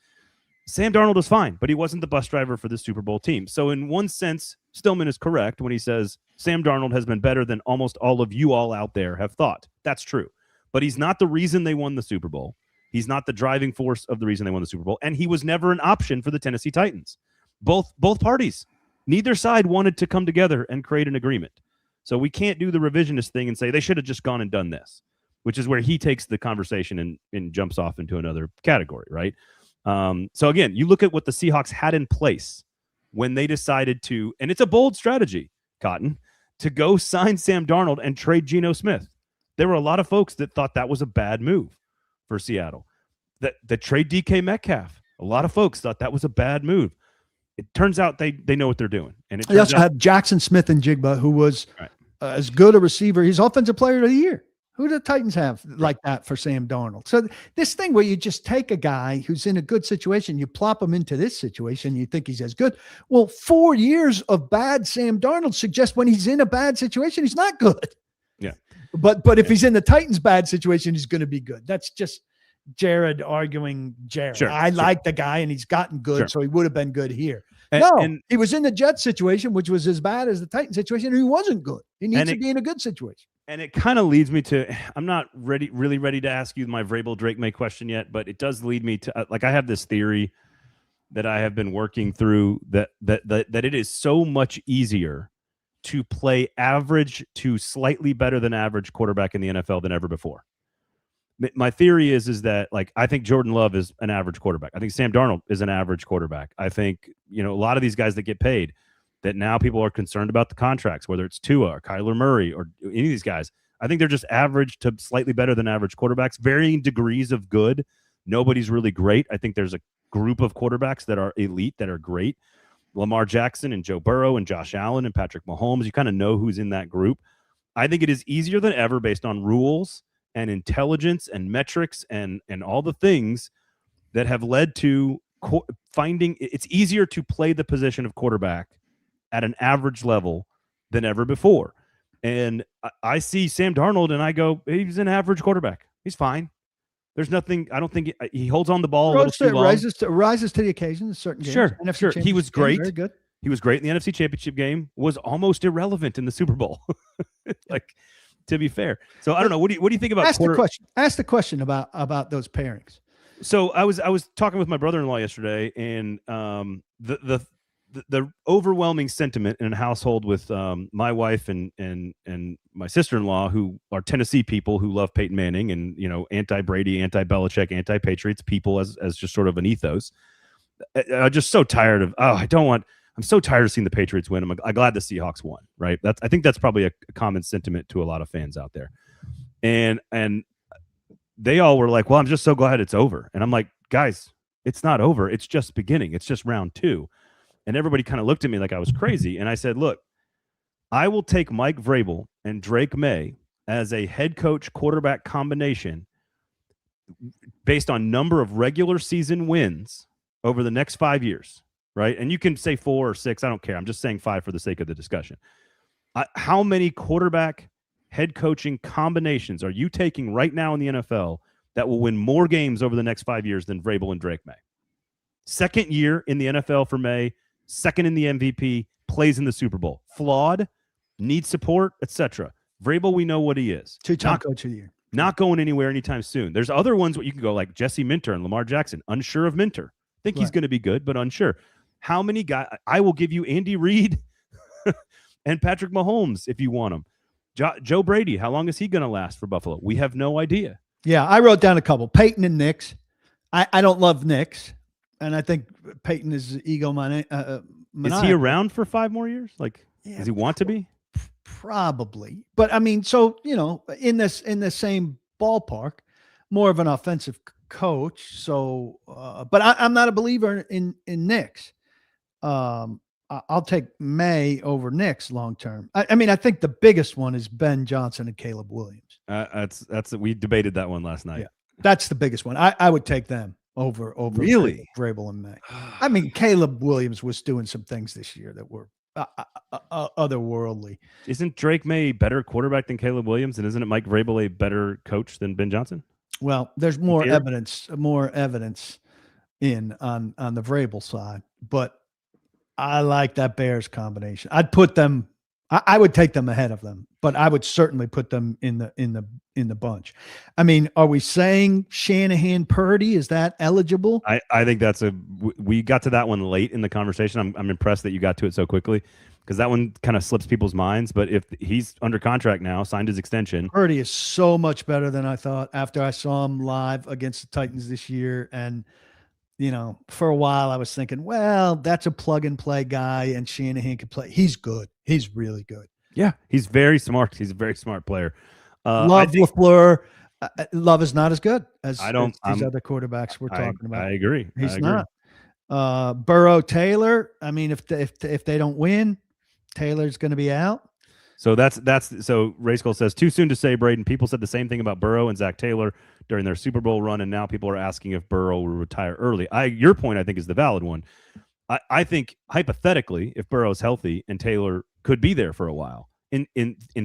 Sam Darnold is fine, but he wasn't the bus driver for the Super Bowl team. So in one sense, Stillman is correct when he says Sam Darnold has been better than almost all of you all out there have thought. That's true. But he's not the reason they won the Super Bowl. He's not the driving force of the reason they won the Super Bowl, and he was never an option for the Tennessee Titans. Both parties, neither side wanted to come together and create an agreement. So we can't do the revisionist thing and say they should have just gone and done this, which is where he takes the conversation and jumps off into another category, right? So again, you look at what the Seahawks had in place when they decided to, and it's a bold strategy, Cotton, to go sign Sam Darnold and trade Geno Smith. There were a lot of folks that thought that was a bad move for Seattle. That trade DK Metcalf, a lot of folks thought that was a bad move. It turns out they know what they're doing. And they also had Jackson Smith and Jigba, who was as good a receiver. He's offensive player of the year. Who do the Titans have like that for Sam Darnold? So this thing where you just take a guy who's in a good situation, you plop him into this situation, you think he's as good. Well, 4 years of bad Sam Darnold suggests when he's in a bad situation, he's not good. Yeah. But if he's in the Titans' bad situation, he's going to be good. That's just Jared arguing Jared. Sure, I like the guy, and he's gotten good, so he would have been good here. And he was in the Jets situation, which was as bad as the Titans situation, and he wasn't good. He needs to be in a good situation. And it kind of leads me to, I'm not really ready to ask you my Vrabel Drake Maye question yet, but it does lead me to, I have this theory that I have been working through that it is so much easier to play average to slightly better than average quarterback in the NFL than ever before. My theory is that, I think Jordan Love is an average quarterback. I think Sam Darnold is an average quarterback. I think, a lot of these guys that get paid, that now people are concerned about the contracts, whether it's Tua or Kyler Murray or any of these guys. I think they're just average to slightly better than average quarterbacks, varying degrees of good. Nobody's really great. I think there's a group of quarterbacks that are elite, that are great. Lamar Jackson and Joe Burrow and Josh Allen and Patrick Mahomes, you kind of know who's in that group. I think it is easier than ever based on rules and intelligence and metrics and all the things that have led to finding it's easier to play the position of quarterback at an average level than ever before. And I see Sam Darnold and I go, he's an average quarterback. He's fine. There's nothing. I don't think he holds on the ball a little too long. Rises to the occasion in certain games. Sure. He was great. Very good. He was great in the NFC Championship game. Was almost irrelevant in the Super Bowl. To be fair. So I don't know. What do you think about? Ask the question about those pairings. So I was talking with my brother-in-law yesterday, and the overwhelming sentiment in a household with my wife and my sister-in-law, who are Tennessee people who love Peyton Manning and, anti-Brady, anti-Belichick, anti-Patriots people as just sort of an ethos. I'm just so tired of, I don't want I'm so tired of seeing the Patriots win. I'm glad the Seahawks won, right? I think that's probably a common sentiment to a lot of fans out there. And they all were like, well, I'm just so glad it's over. And I'm like, guys, it's not over. It's just beginning. It's just round 2. And everybody kind of looked at me like I was crazy. And I said, look, I will take Mike Vrabel and Drake Maye as a head coach quarterback combination based on number of regular season wins over the next 5 years, right? And you can say 4 or 6. I don't care. I'm just saying 5 for the sake of the discussion. How many quarterback head coaching combinations are you taking right now in the NFL that will win more games over the next 5 years than Vrabel and Drake Maye? Second year in the NFL for Maye, second in the MVP, plays in the Super Bowl. Flawed, needs support, etc. Vrabel, we know what he is. 2-time coach of the year. Not going anywhere anytime soon. There's other ones where you can go like Jesse Minter and Lamar Jackson. Unsure of Minter. Think he's going to be good, but unsure. How many guys? I will give you Andy Reid and Patrick Mahomes if you want them. Joe Brady, how long is he going to last for Buffalo? We have no idea. Yeah, I wrote down a couple. Peyton and Nix. I don't love Nix, and I think Peyton is egomaniac. Is he around for 5 more years? Like, does he want to be? Probably. But I mean, so, in the same ballpark, more of an offensive coach. So, but I'm not a believer in Nix. I'll take Maye over Nix long term. I mean, I think the biggest one is Ben Johnson and Caleb Williams. We debated that one last night. Yeah, that's the biggest one. I would take them over really Vrabel and Maye. I mean, Caleb Williams was doing some things this year that were otherworldly. Isn't Drake Maye a better quarterback than Caleb Williams, and isn't it Mike Vrabel a better coach than Ben Johnson? Well, there's more evidence in on the Vrabel side, but I like that Bears combination. I'd put them. I would take them ahead of them, but I would certainly put them in the bunch. I mean, are we saying Shanahan Purdy? Is that eligible? I think we got to that one late in the conversation. I'm impressed that you got to it so quickly, because that one kind of slips people's minds. But if he's under contract now, signed his extension, Purdy is so much better than I thought after I saw him live against the Titans this year. And for a while I was thinking, well, that's a plug and play guy, and Shanahan can play. He's good. He's really good. Yeah, he's very smart. He's a very smart player. Love LaFleur. Love is not as good as these other quarterbacks we're talking about. I agree. He's not. Burrow, Taylor. I mean, if they don't win, Taylor's going to be out. So so Ray Skull says, too soon to say, Braden. People said the same thing about Burrow and Zach Taylor during their Super Bowl run, and now people are asking if Burrow will retire early. Your point, I think, is the valid one. I think hypothetically, if Burrow's healthy and Taylor could be there for a while, in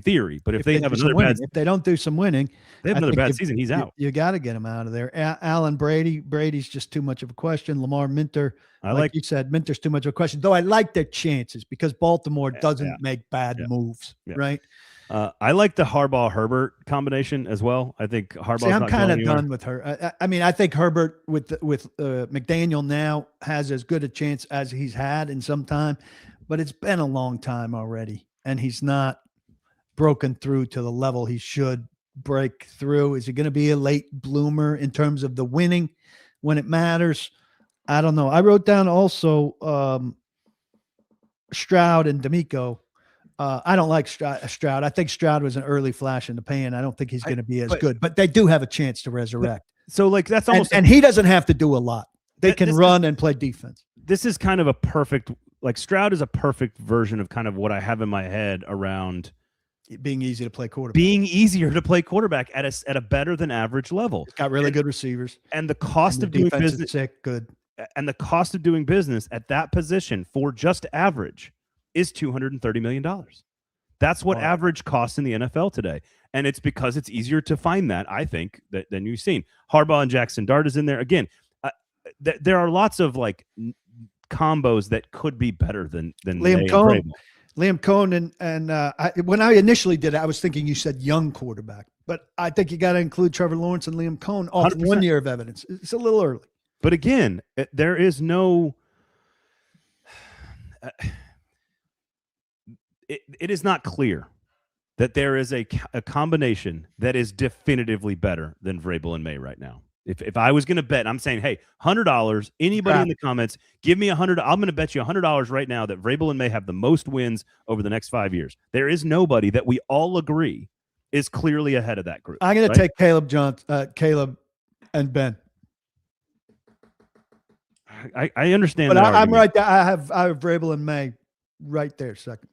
theory, but if they have another if they don't do some winning, they have another bad season, he's out. You got to get him out of there. Allen Brady's just too much of a question. Lamar Minter, like you said, Minter's too much of a question. Though I like their chances because Baltimore doesn't make bad moves, right? I like the Harbaugh-Herbert combination as well. I think Harbaugh's I'm kind of done with her. I mean, I think Herbert with McDaniel now has as good a chance as he's had in some time, but it's been a long time already, and he's not broken through to the level he should break through. Is he going to be a late bloomer in terms of the winning when it matters? I don't know. I wrote down also Stroud and D'Amico. I don't like Stroud. I think Stroud was an early flash in the pan. I don't think he's going to be as good, but they do have a chance to resurrect. So that's almost, and he doesn't have to do a lot. They can run and play defense. This is kind of a perfect, Stroud is a perfect version of kind of what I have in my head around being easy to play quarterback, being easier to play quarterback at a better than average level. He's got really good receivers, and the cost of doing business, good. And the cost of doing business at that position for just average is $230 million. That's what average costs in the NFL today. And it's because it's easier to find that, I think, than you've seen. Harbaugh and Jackson Dart is in there. Again, there are lots of combos that could be better than Liam Cohn. Liam Cohn and when I initially did it, I was thinking you said young quarterback. But I think you got to include Trevor Lawrence and Liam Cohn off 1 year of evidence. It's a little early. But again, there is no it is not clear that there is a combination that is definitively better than Vrabel and Maye right now. If I was going to bet, I'm saying, hey, $100. Anybody in the comments, give me $100. I'm going to bet you $100 right now that Vrabel and Maye have the most wins over the next 5 years. There is nobody that we all agree is clearly ahead of that group. I'm going to take Caleb and Ben. I understand, but that I'm right there. I have Vrabel and Maye right there second.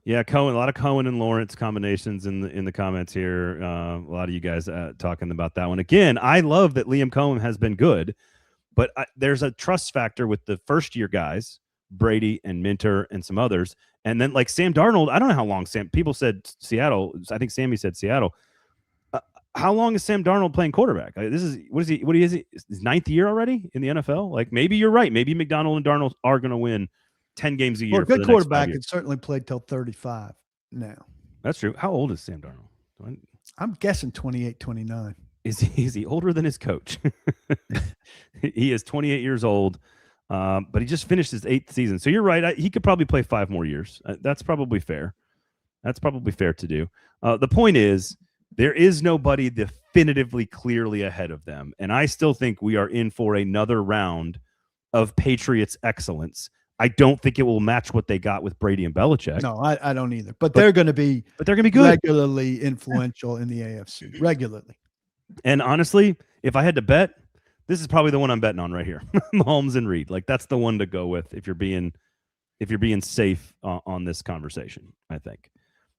Yeah, Cohen. A lot of Cohen and Lawrence combinations in the comments here. A lot of you guys talking about that one. Again, I love that Liam Cohen has been good, but there's a trust factor with the first year guys, Brady and Minter and some others, and then like Sam Darnold. I don't know how long people said Seattle. I think Sammy said Seattle. How long is Sam Darnold playing quarterback? This is what is he? His ninth year already in the NFL. Like maybe you're right. Maybe McDonald and Darnold are going to win 10 games a year. Well, a good quarterback can certainly play till 35 now. That's true. How old is Sam Darnold? I'm guessing 28, 29. Is he older than his coach? He is 28 years old, but he just finished his 8th season. So you're right. He could probably play 5 more years. That's probably fair. That's probably fair to do. The point is, there is nobody definitively clearly ahead of them. And I still think we are in for another round of Patriots excellence. I don't think it will match what they got with Brady and Belichick. No, I don't either. But they're going to be good. Regularly influential in the AFC. Regularly. And honestly, if I had to bet, this is probably the one I'm betting on right here. Mahomes and Reed. Like that's the one to go with if you're being safe on this conversation, I think.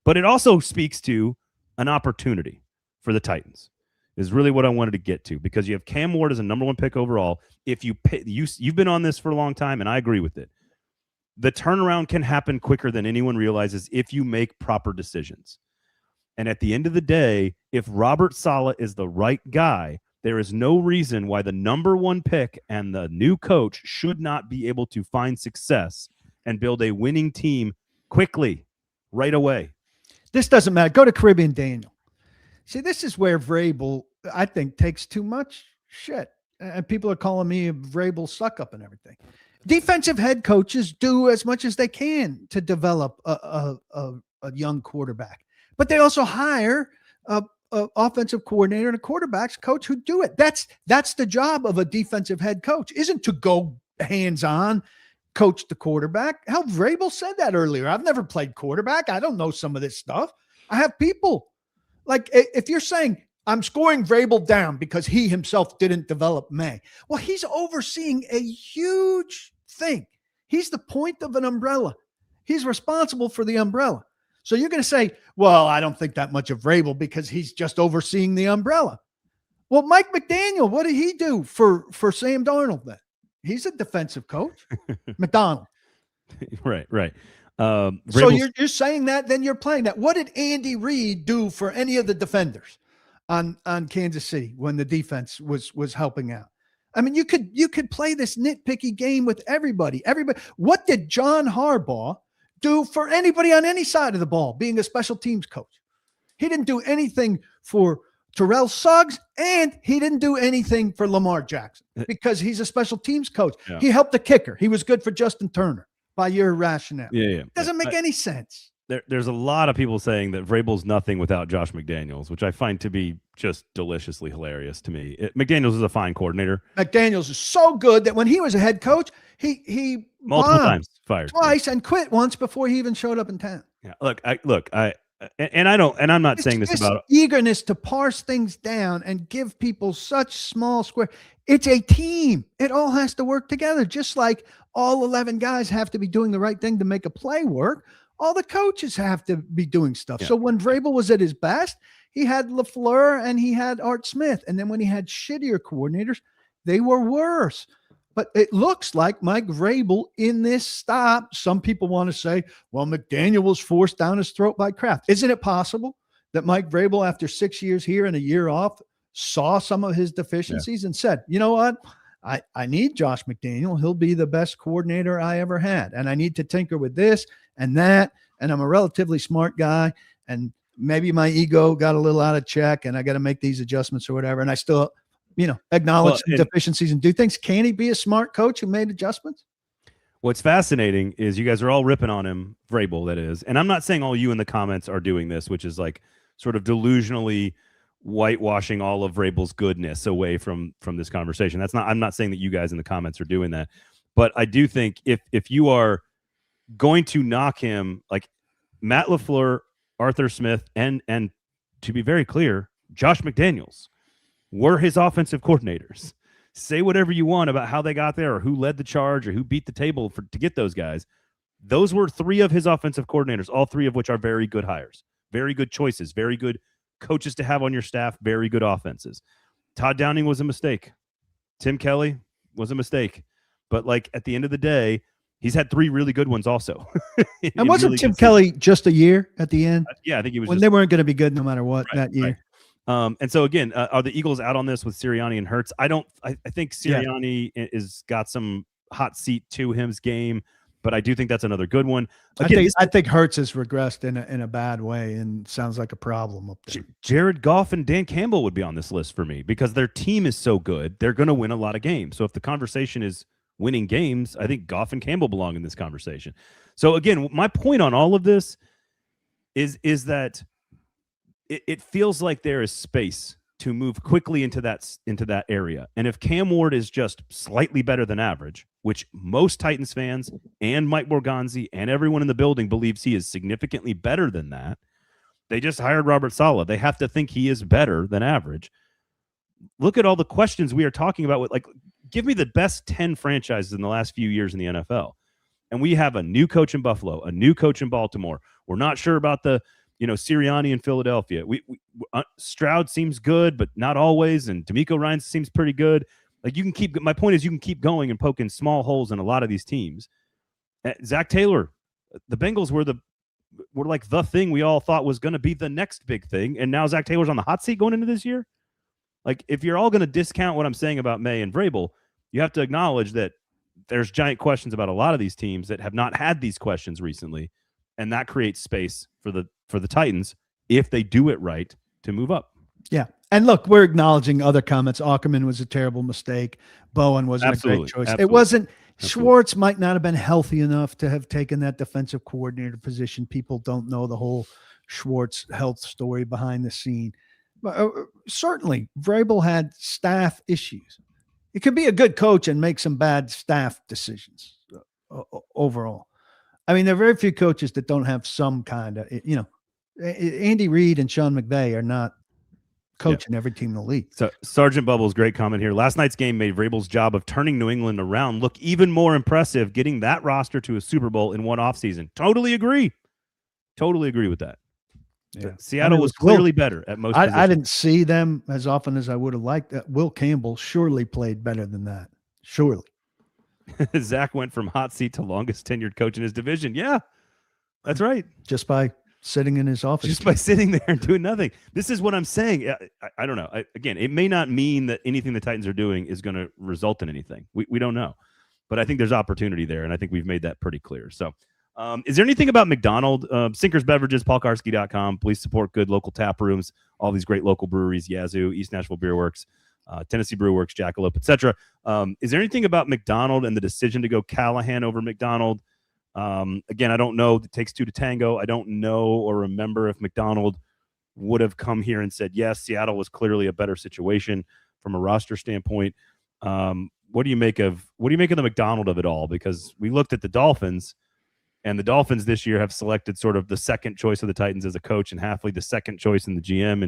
But it also speaks to an opportunity for the Titans. Is really what I wanted to get to, because you have Cam Ward as a number 1 pick overall. If you've been on this for a long time, and I agree with it. The turnaround can happen quicker than anyone realizes if you make proper decisions. And at the end of the day, if Robert Saleh is the right guy, there is no reason why the number 1 pick and the new coach should not be able to find success and build a winning team quickly, right away. This doesn't matter. Go to Caribbean Daniel. See, this is where Vrabel, I think, takes too much shit. And people are calling me a Vrabel suck-up and everything. Defensive head coaches do as much as they can to develop a young quarterback. But they also hire a offensive coordinator and a quarterbacks coach who do it. That's the job of a defensive head coach, isn't to go hands-on, coach the quarterback. Hell, Vrabel said that earlier. I've never played quarterback. I don't know some of this stuff. I have people. Like, if you're saying, I'm scoring Vrabel down because he himself didn't develop Maye. Well, he's overseeing a huge thing. He's the point of an umbrella. He's responsible for the umbrella. So you're going to say, well, I don't think that much of Vrabel because he's just overseeing the umbrella. Well, Mike McDaniel, what did he do for Sam Darnold then? He's a defensive coach. McDonald. Right. So you're saying that, then you're playing that. What did Andy Reid do for any of the defenders on Kansas City when the defense was helping out? I mean, you could play this nitpicky game with everybody. What did John Harbaugh do for anybody on any side of the ball, being a special teams coach? He didn't do anything for Terrell Suggs, and he didn't do anything for Lamar Jackson because he's a special teams coach. Yeah. He helped the kicker. He was good for Justin Turner. By your rationale. Yeah. Doesn't make any sense. There's a lot of people saying that Vrabel's nothing without Josh McDaniels, which I find to be just deliciously hilarious to me. McDaniels is a fine coordinator. McDaniels is so good that when he was a head coach, he multiple times fired twice and quit once before he even showed up in town. Yeah. I'm not saying this about eagerness to parse things down and give people such small square. It's a team. It all has to work together, just like all 11 guys have to be doing the right thing to make a play work. All the coaches have to be doing stuff. Yeah. So when Vrabel was at his best, he had LaFleur and he had Art Smith. And then when he had shittier coordinators, they were worse. But it looks like Mike Vrabel in this stop, some people want to say, well, McDaniel was forced down his throat by Kraft. Isn't it possible that Mike Vrabel, after 6 years here and a year off, saw some of his deficiencies and said, you know what? I need Josh McDaniel. He'll be the best coordinator I ever had. And I need to tinker with this and that. And I'm a relatively smart guy. And maybe my ego got a little out of check and I got to make these adjustments or whatever. And I still, acknowledge deficiencies and do things. Can he be a smart coach who made adjustments? What's fascinating is you guys are all ripping on him, Vrabel, that is. And I'm not saying all you in the comments are doing this, which is like sort of delusionally whitewashing all of Vrabel's goodness away from this conversation. I'm not saying that you guys in the comments are doing that, but I do think if you are going to knock him, like Matt LaFleur, Arthur Smith, and to be very clear, Josh McDaniels were his offensive coordinators. Say whatever you want about how they got there or who led the charge or who beat the table to get those guys. Those were 3 of his offensive coordinators, all 3 of which are very good hires, very good choices, very good coaches to have on your staff, very good offenses. Todd Downing was a mistake. Tim Kelly was a mistake. But like at the end of the day, he's had 3 really good ones also. And wasn't really Tim Kelly just a year at the end? Yeah, I think he was. When they weren't going to be good no matter what that year. Right. And so again, are the Eagles out on this with Sirianni and Hurts? I think Sirianni is got some hot seat to him's game, but I do think that's another good one. Again, I think Hurts has regressed in a bad way and sounds like a problem up there. Jared Goff and Dan Campbell would be on this list for me because their team is so good. They're going to win a lot of games. So if the conversation is winning games, I think Goff and Campbell belong in this conversation. So again, my point on all of this is that it feels like there is space to move quickly into that area. And if Cam Ward is just slightly better than average, which most Titans fans and Mike Morganzi and everyone in the building believes he is significantly better than that, they just hired Robert Saleh. They have to think he is better than average. Look at all the questions we are talking about. With, like, give me the best 10 franchises in the last few years in the NFL. And we have a new coach in Buffalo, a new coach in Baltimore. We're not sure about the Sirianni in Philadelphia. Stroud seems good, but not always. And DeMeco Ryans seems pretty good. Like my point is you can keep going and poking small holes in a lot of these teams. Zach Taylor, the Bengals were like the thing we all thought was going to be the next big thing. And now Zach Taylor's on the hot seat going into this year. Like if you're all going to discount what I'm saying about Maye and Vrabel, you have to acknowledge that there's giant questions about a lot of these teams that have not had these questions recently. And that creates space for the Titans, if they do it right, to move up. Yeah. And look, we're acknowledging other comments. Ackerman was a terrible mistake. Bowen wasn't a great choice. Absolutely. It wasn't. Schwartz might not have been healthy enough to have taken that defensive coordinator position. People don't know the whole Schwartz health story behind the scene. But, certainly, Vrabel had staff issues. It could be a good coach and make some bad staff decisions overall. I mean, there are very few coaches that don't have some kind of, Andy Reid and Sean McVay are not coaching every team in the league. So Sergeant Bubbles, great comment here. Last night's game made Vrabel's job of turning New England around look even more impressive, getting that roster to a Super Bowl in one offseason. Totally agree with that. Yeah. Seattle was clearly better at most positions. I didn't see them as often as I would have liked. Will Campbell surely played better than that. Surely. Zach went from hot seat to longest tenured coach in his division. Yeah, that's right. Just by sitting in his office. Just by sitting there and doing nothing. This is what I'm saying. I don't know. Again, it may not mean that anything the Titans are doing is going to result in anything. We don't know. But I think there's opportunity there, and I think we've made that pretty clear. So is there anything about McDonald? Sinkers Beverages, paulkarski.com. Please support good local tap rooms, all these great local breweries, Yazoo, East Nashville Beer Works, Tennessee Brew Works, Jackalope, etc. Is there anything about McDonald and the decision to go Callahan over McDonald? Again, I don't know. It takes 2 to tango. I don't know or remember if McDonald would have come here and said, yes, Seattle was clearly a better situation from a roster standpoint. What do you make of the McDonald of it all? Because we looked at the Dolphins, and the Dolphins this year have selected sort of the second choice of the Titans as a coach, and Halfley the second choice in the GM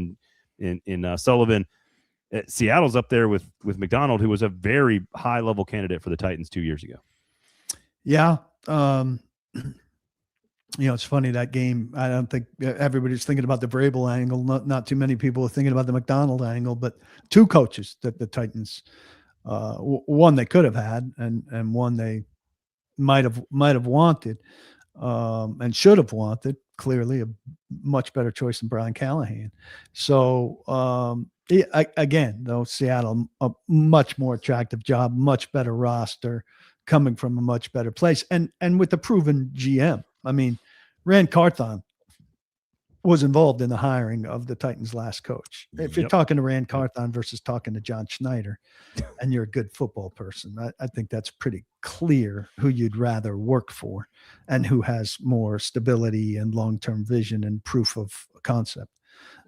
and in Sullivan. Seattle's up there with McDonald, who was a very high level candidate for the Titans 2 years ago. Yeah. It's funny, that game. I don't think everybody's thinking about the Vrabel angle. Not too many people are thinking about the McDonald angle, but 2 coaches that the Titans, one they could have had and one they might have wanted and should have wanted. Clearly a much better choice than Brian Callahan. So, again, though, Seattle, a much more attractive job, much better roster, coming from a much better place, and with a proven GM. I mean, Rand Carthon was involved in the hiring of the Titans' last coach. If you're talking to Rand Carthon versus talking to John Schneider, and you're a good football person, I think that's pretty clear who you'd rather work for and who has more stability and long-term vision and proof of concept.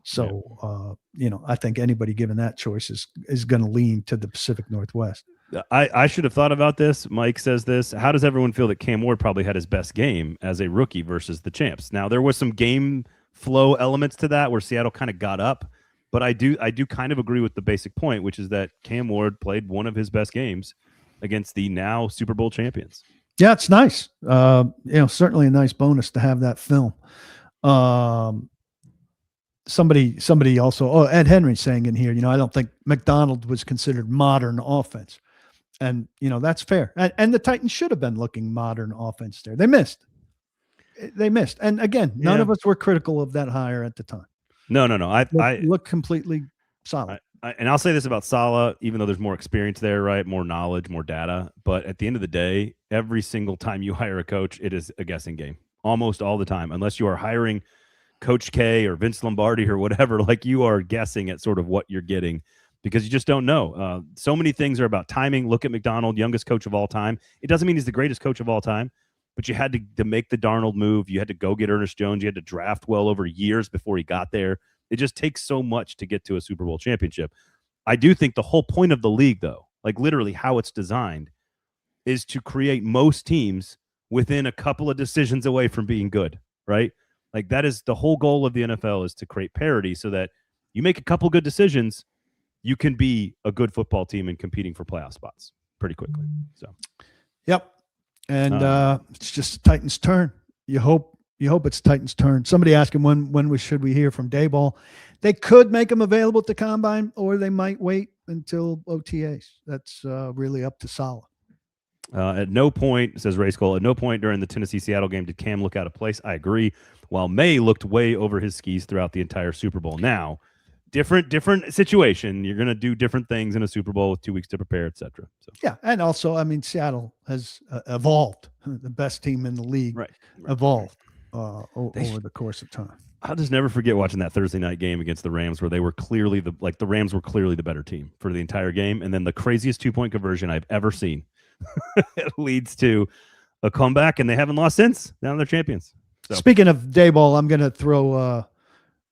So, I think anybody given that choice is going to lean to the Pacific Northwest. I should have thought about this. Mike says this. How does everyone feel that Cam Ward probably had his best game as a rookie versus the champs? Now, there was some game flow elements to that where Seattle kind of got up, but I do kind of agree with the basic point, which is that Cam Ward played one of his best games against the now Super Bowl champions. Yeah, it's nice. Certainly a nice bonus to have that film. Somebody also, Ed Henry saying in here, I don't think McDonald was considered modern offense. And, that's fair. And the Titans should have been looking modern offense there. They missed. And again, none of us were critical of that hire at the time. No. I look completely solid. And I'll say this about Saleh, even though there's more experience there, right? More knowledge, more data. But at the end of the day, every single time you hire a coach, it is a guessing game almost all the time, unless you are hiring Coach K or Vince Lombardi or whatever, like you are guessing at sort of what you're getting because you just don't know. So many things are about timing. Look at McDonald, youngest coach of all time. It doesn't mean he's the greatest coach of all time, but you had to make the Darnold move. You had to go get Ernest Jones. You had to draft well over years before he got there. It just takes so much to get to a Super Bowl championship. I do think the whole point of the league, though, like literally how it's designed, is to create most teams within a couple of decisions away from being good, right? Like that is the whole goal of the NFL, is to create parity so that you make a couple good decisions, you can be a good football team and competing for playoff spots pretty quickly. So, yep. And it's just Titans' turn. You hope it's Titans' turn. Somebody asking when should we hear from Daboll? They could make him available at the combine, or they might wait until OTAs. That's really up to Saleh. At no point, says Ray Skull, at no point during the Tennessee-Seattle game did Cam look out of place. I agree. While Maye looked way over his skis throughout the entire Super Bowl. Now, different situation. You're going to do different things in a Super Bowl with 2 weeks to prepare, et cetera. So. Yeah, and also, Seattle has evolved. The best team in the league evolved over the course of time. I'll just never forget watching that Thursday night game against the Rams where they were clearly the Rams were clearly the better team for the entire game. And then the craziest 2-point conversion I've ever seen it leads to a comeback, and they haven't lost since. Now they're champions. So. Speaking of Daboll, I'm going to throw a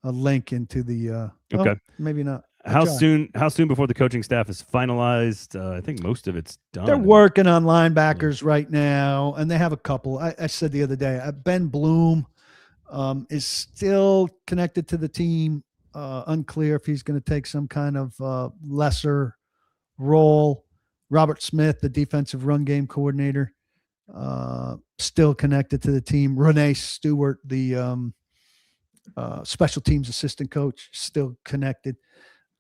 link into the okay. Maybe not. How soon before the coaching staff is finalized? I think most of it's done. They're working on linebackers right now, and they have a couple. I said the other day, Ben Bloom is still connected to the team. Unclear if he's going to take some kind of lesser role. Robert Smith, the defensive run game coordinator, still connected to the team. Renee Stewart, the special teams assistant coach, still connected.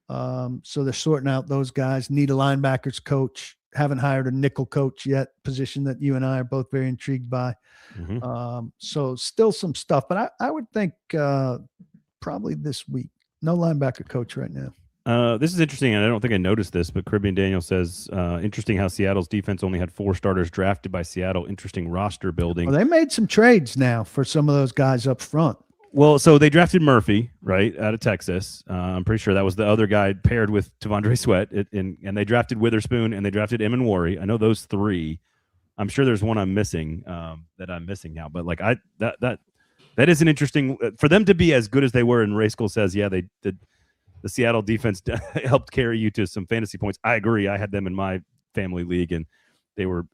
So they're sorting out those guys. Need a linebackers coach. Haven't hired a nickel coach yet, position that you and I are both very intrigued by. Mm-hmm. So still some stuff, but I would think probably this week. No linebacker coach right now. This is interesting, and I don't think I noticed this, but Caribbean Daniel says, interesting how Seattle's defense only had 4 starters drafted by Seattle. Interesting roster building. Well, they made some trades now for some of those guys up front. Well, so they drafted Murphy, right, out of Texas. I'm pretty sure that was the other guy paired with T'Vondre Sweat, and they drafted Witherspoon, and they drafted Emanwari. I know those 3. I'm sure there's one I'm missing that I'm missing now, but like that is an interesting for them to be as good as they were. And Ray Skull says, yeah, they did. The Seattle defense helped carry you to some fantasy points. I agree. I had them in my family league, and they were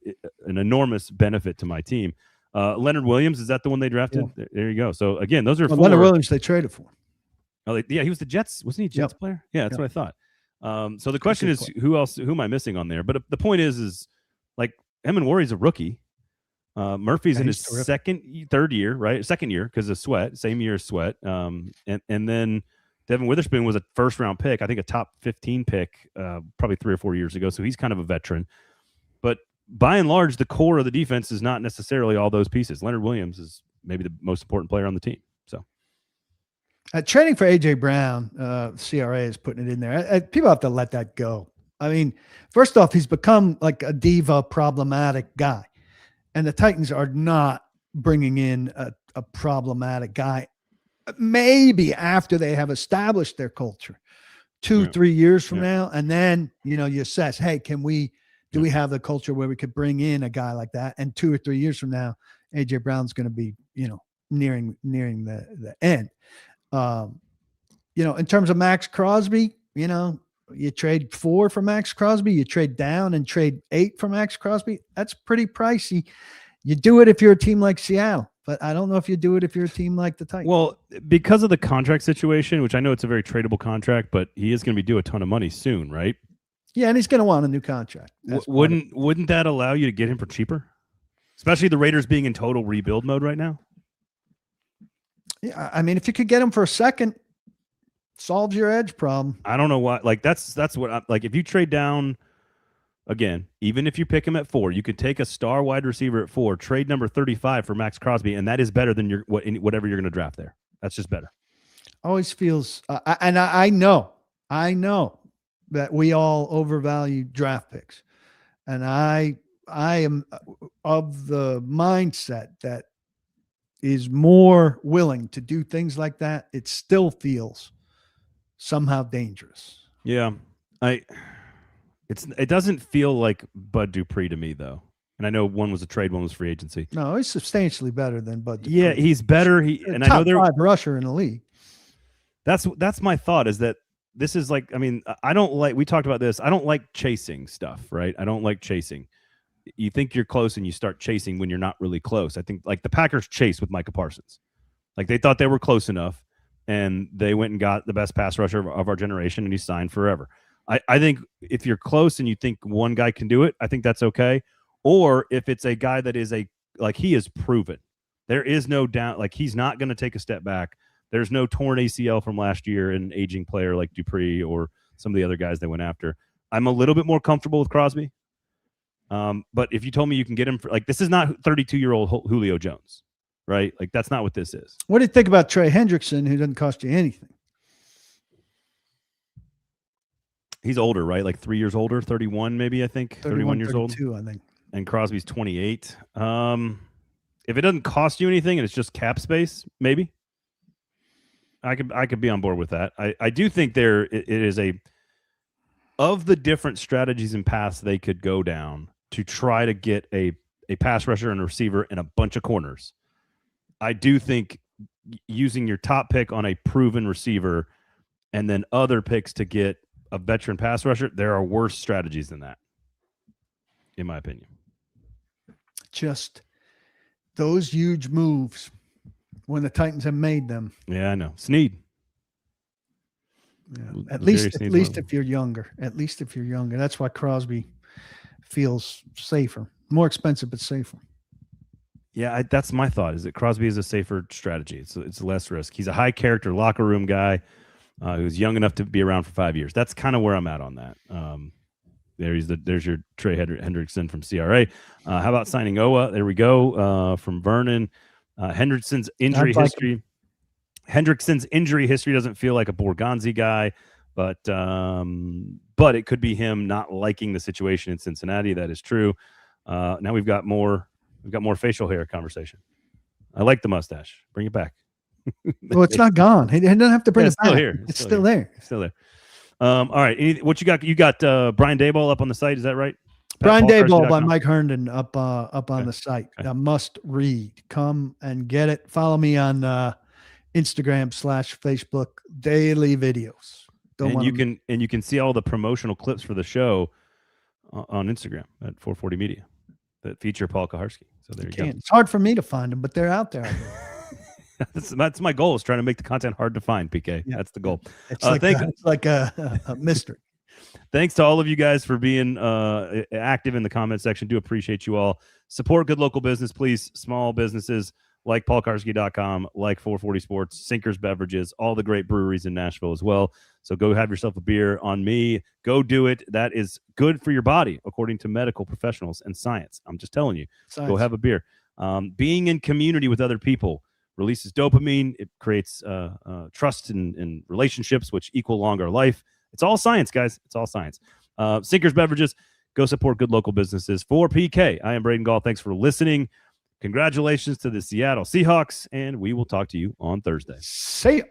an enormous benefit to my team. Leonard Williams, is that the one they drafted? Yeah. There you go. So, again, those are 4. Leonard Williams they traded for. Oh, yeah, he was the Jets. Wasn't he a Jets player? Yeah, that's what I thought. So the question is, who am I missing on there? But the point is like, Emanwari's a rookie. Murphy's in his third year, right? Second year because of Sweat, same year as Sweat. And then Devin Witherspoon was a first-round pick, I think a top 15 pick probably 3 or 4 years ago, so he's kind of a veteran. But by and large, the core of the defense is not necessarily all those pieces. Leonard Williams is maybe the most important player on the team. So, trading for A.J. Brown, CRA is putting it in there. People have to let that go. I mean, first off, he's become like a diva problematic guy, and the Titans are not bringing in a problematic guy. Maybe after they have established their culture 2-3 years from now. And then, you assess, hey, do we have the culture where we could bring in a guy like that? And 2 or 3 years from now, AJ Brown's going to be, nearing the end. in terms of Max Crosby, you trade 4 for Max Crosby, you trade down and trade 8 for Max Crosby. That's pretty pricey. You do it if you're a team like Seattle, but I don't know if you do it if you're a team like the Titans. Well, because of the contract situation, which I know it's a very tradable contract, but he is going to be due a ton of money soon, right? Yeah, and he's going to want a new contract. Wouldn't that allow you to get him for cheaper? Especially the Raiders being in total rebuild mode right now. Yeah, I mean, if you could get him for a second, solves your edge problem. I don't know why. Like that's what if you trade down again, even if you pick him at 4, you could take a star wide receiver at 4, trade number 35 for Max Crosby, and that is better than whatever you're going to draft there. That's just better. Always feels, I know that we all overvalue draft picks, and I am of the mindset that is more willing to do things like that. It still feels somehow dangerous. Yeah, it doesn't feel like Bud Dupree to me though. And I know one was a trade, one was free agency. No, he's substantially better than Bud Dupree. Yeah, he's better. I know they're top 5 rusher in the league. That's my thought, is that this is like, I mean, we talked about this. I don't like chasing stuff, right? I don't like chasing. You think you're close and you start chasing when you're not really close. I think like the Packers chased with Micah Parsons. Like they thought they were close enough and they went and got the best pass rusher of our generation and he signed forever. I think if you're close and you think one guy can do it, I think that's okay. Or if it's a guy that is he is proven, there is no doubt, like he's not going to take a step back. There's no torn ACL from last year, an aging player like Dupree or some of the other guys they went after. I'm a little bit more comfortable with Crosby. But if you told me you can get him for, like, this is not 32-year-old Julio Jones, right? Like that's not what this is. What do you think about Trey Hendrickson, who doesn't cost you anything? He's older, right? Like 3 years older, 31 maybe, I think. 31 years 32, old. I think. And Crosby's 28. If it doesn't cost you anything and it's just cap space, maybe. I could be on board with that. I do think it is of the different strategies and paths they could go down to try to get a pass rusher and a receiver and a bunch of corners. I do think using your top pick on a proven receiver and then other picks to get a veteran pass rusher, there are worse strategies than that, in my opinion. Just those huge moves when the Titans have made them. Yeah, I know. Snead. Yeah. At least if you're younger. At least if you're younger. That's why Crosby feels safer. More expensive, but safer. Yeah, that's my thought, is that Crosby is a safer strategy. It's less risk. He's a high character locker room guy who's young enough to be around for 5 years. That's kind of where I'm at on that. There's your Trey Hendrickson from CRA. How about signing Owa? There we go. From Vernon. Hendrickson's injury history. Hendrickson's injury history doesn't feel like a Borgonzi guy, but it could be him not liking the situation in Cincinnati. That is true. Now we've got more facial hair conversation. I like the mustache. Bring it back. Well, it's not gone. He doesn't have to bring it back. Still here. It's still there. It's still there. All right. What you got? You got Brian Daboll up on the site. Is that right? Brian Daboll by Mike Herndon up on the site. A must read. Come and get it. Follow me on Instagram/Facebook. Daily videos. You can see all the promotional clips for the show on Instagram at 440 Media that feature Paul Kuharsky. So there you go. It's hard for me to find them, but they're out there. That's my goal, is trying to make the content hard to find, PK. Yeah. That's the goal. It's like a mystery. Thanks to all of you guys for being active in the comment section. Do appreciate you all. Support good local business, please. Small businesses like paulkuharsky.com, like 440 Sports, Sinkers Beverages, all the great breweries in Nashville as well. So go have yourself a beer on me. Go do it. That is good for your body, according to medical professionals and science. I'm just telling you. Science. Go have a beer. Being in community with other people releases dopamine. It creates trust in relationships, which equal longer life. It's all science, guys. It's all science. Sinkers Beverages, go support good local businesses. For PK, I am Braden Gall. Thanks for listening. Congratulations to the Seattle Seahawks, and we will talk to you on Thursday. See ya.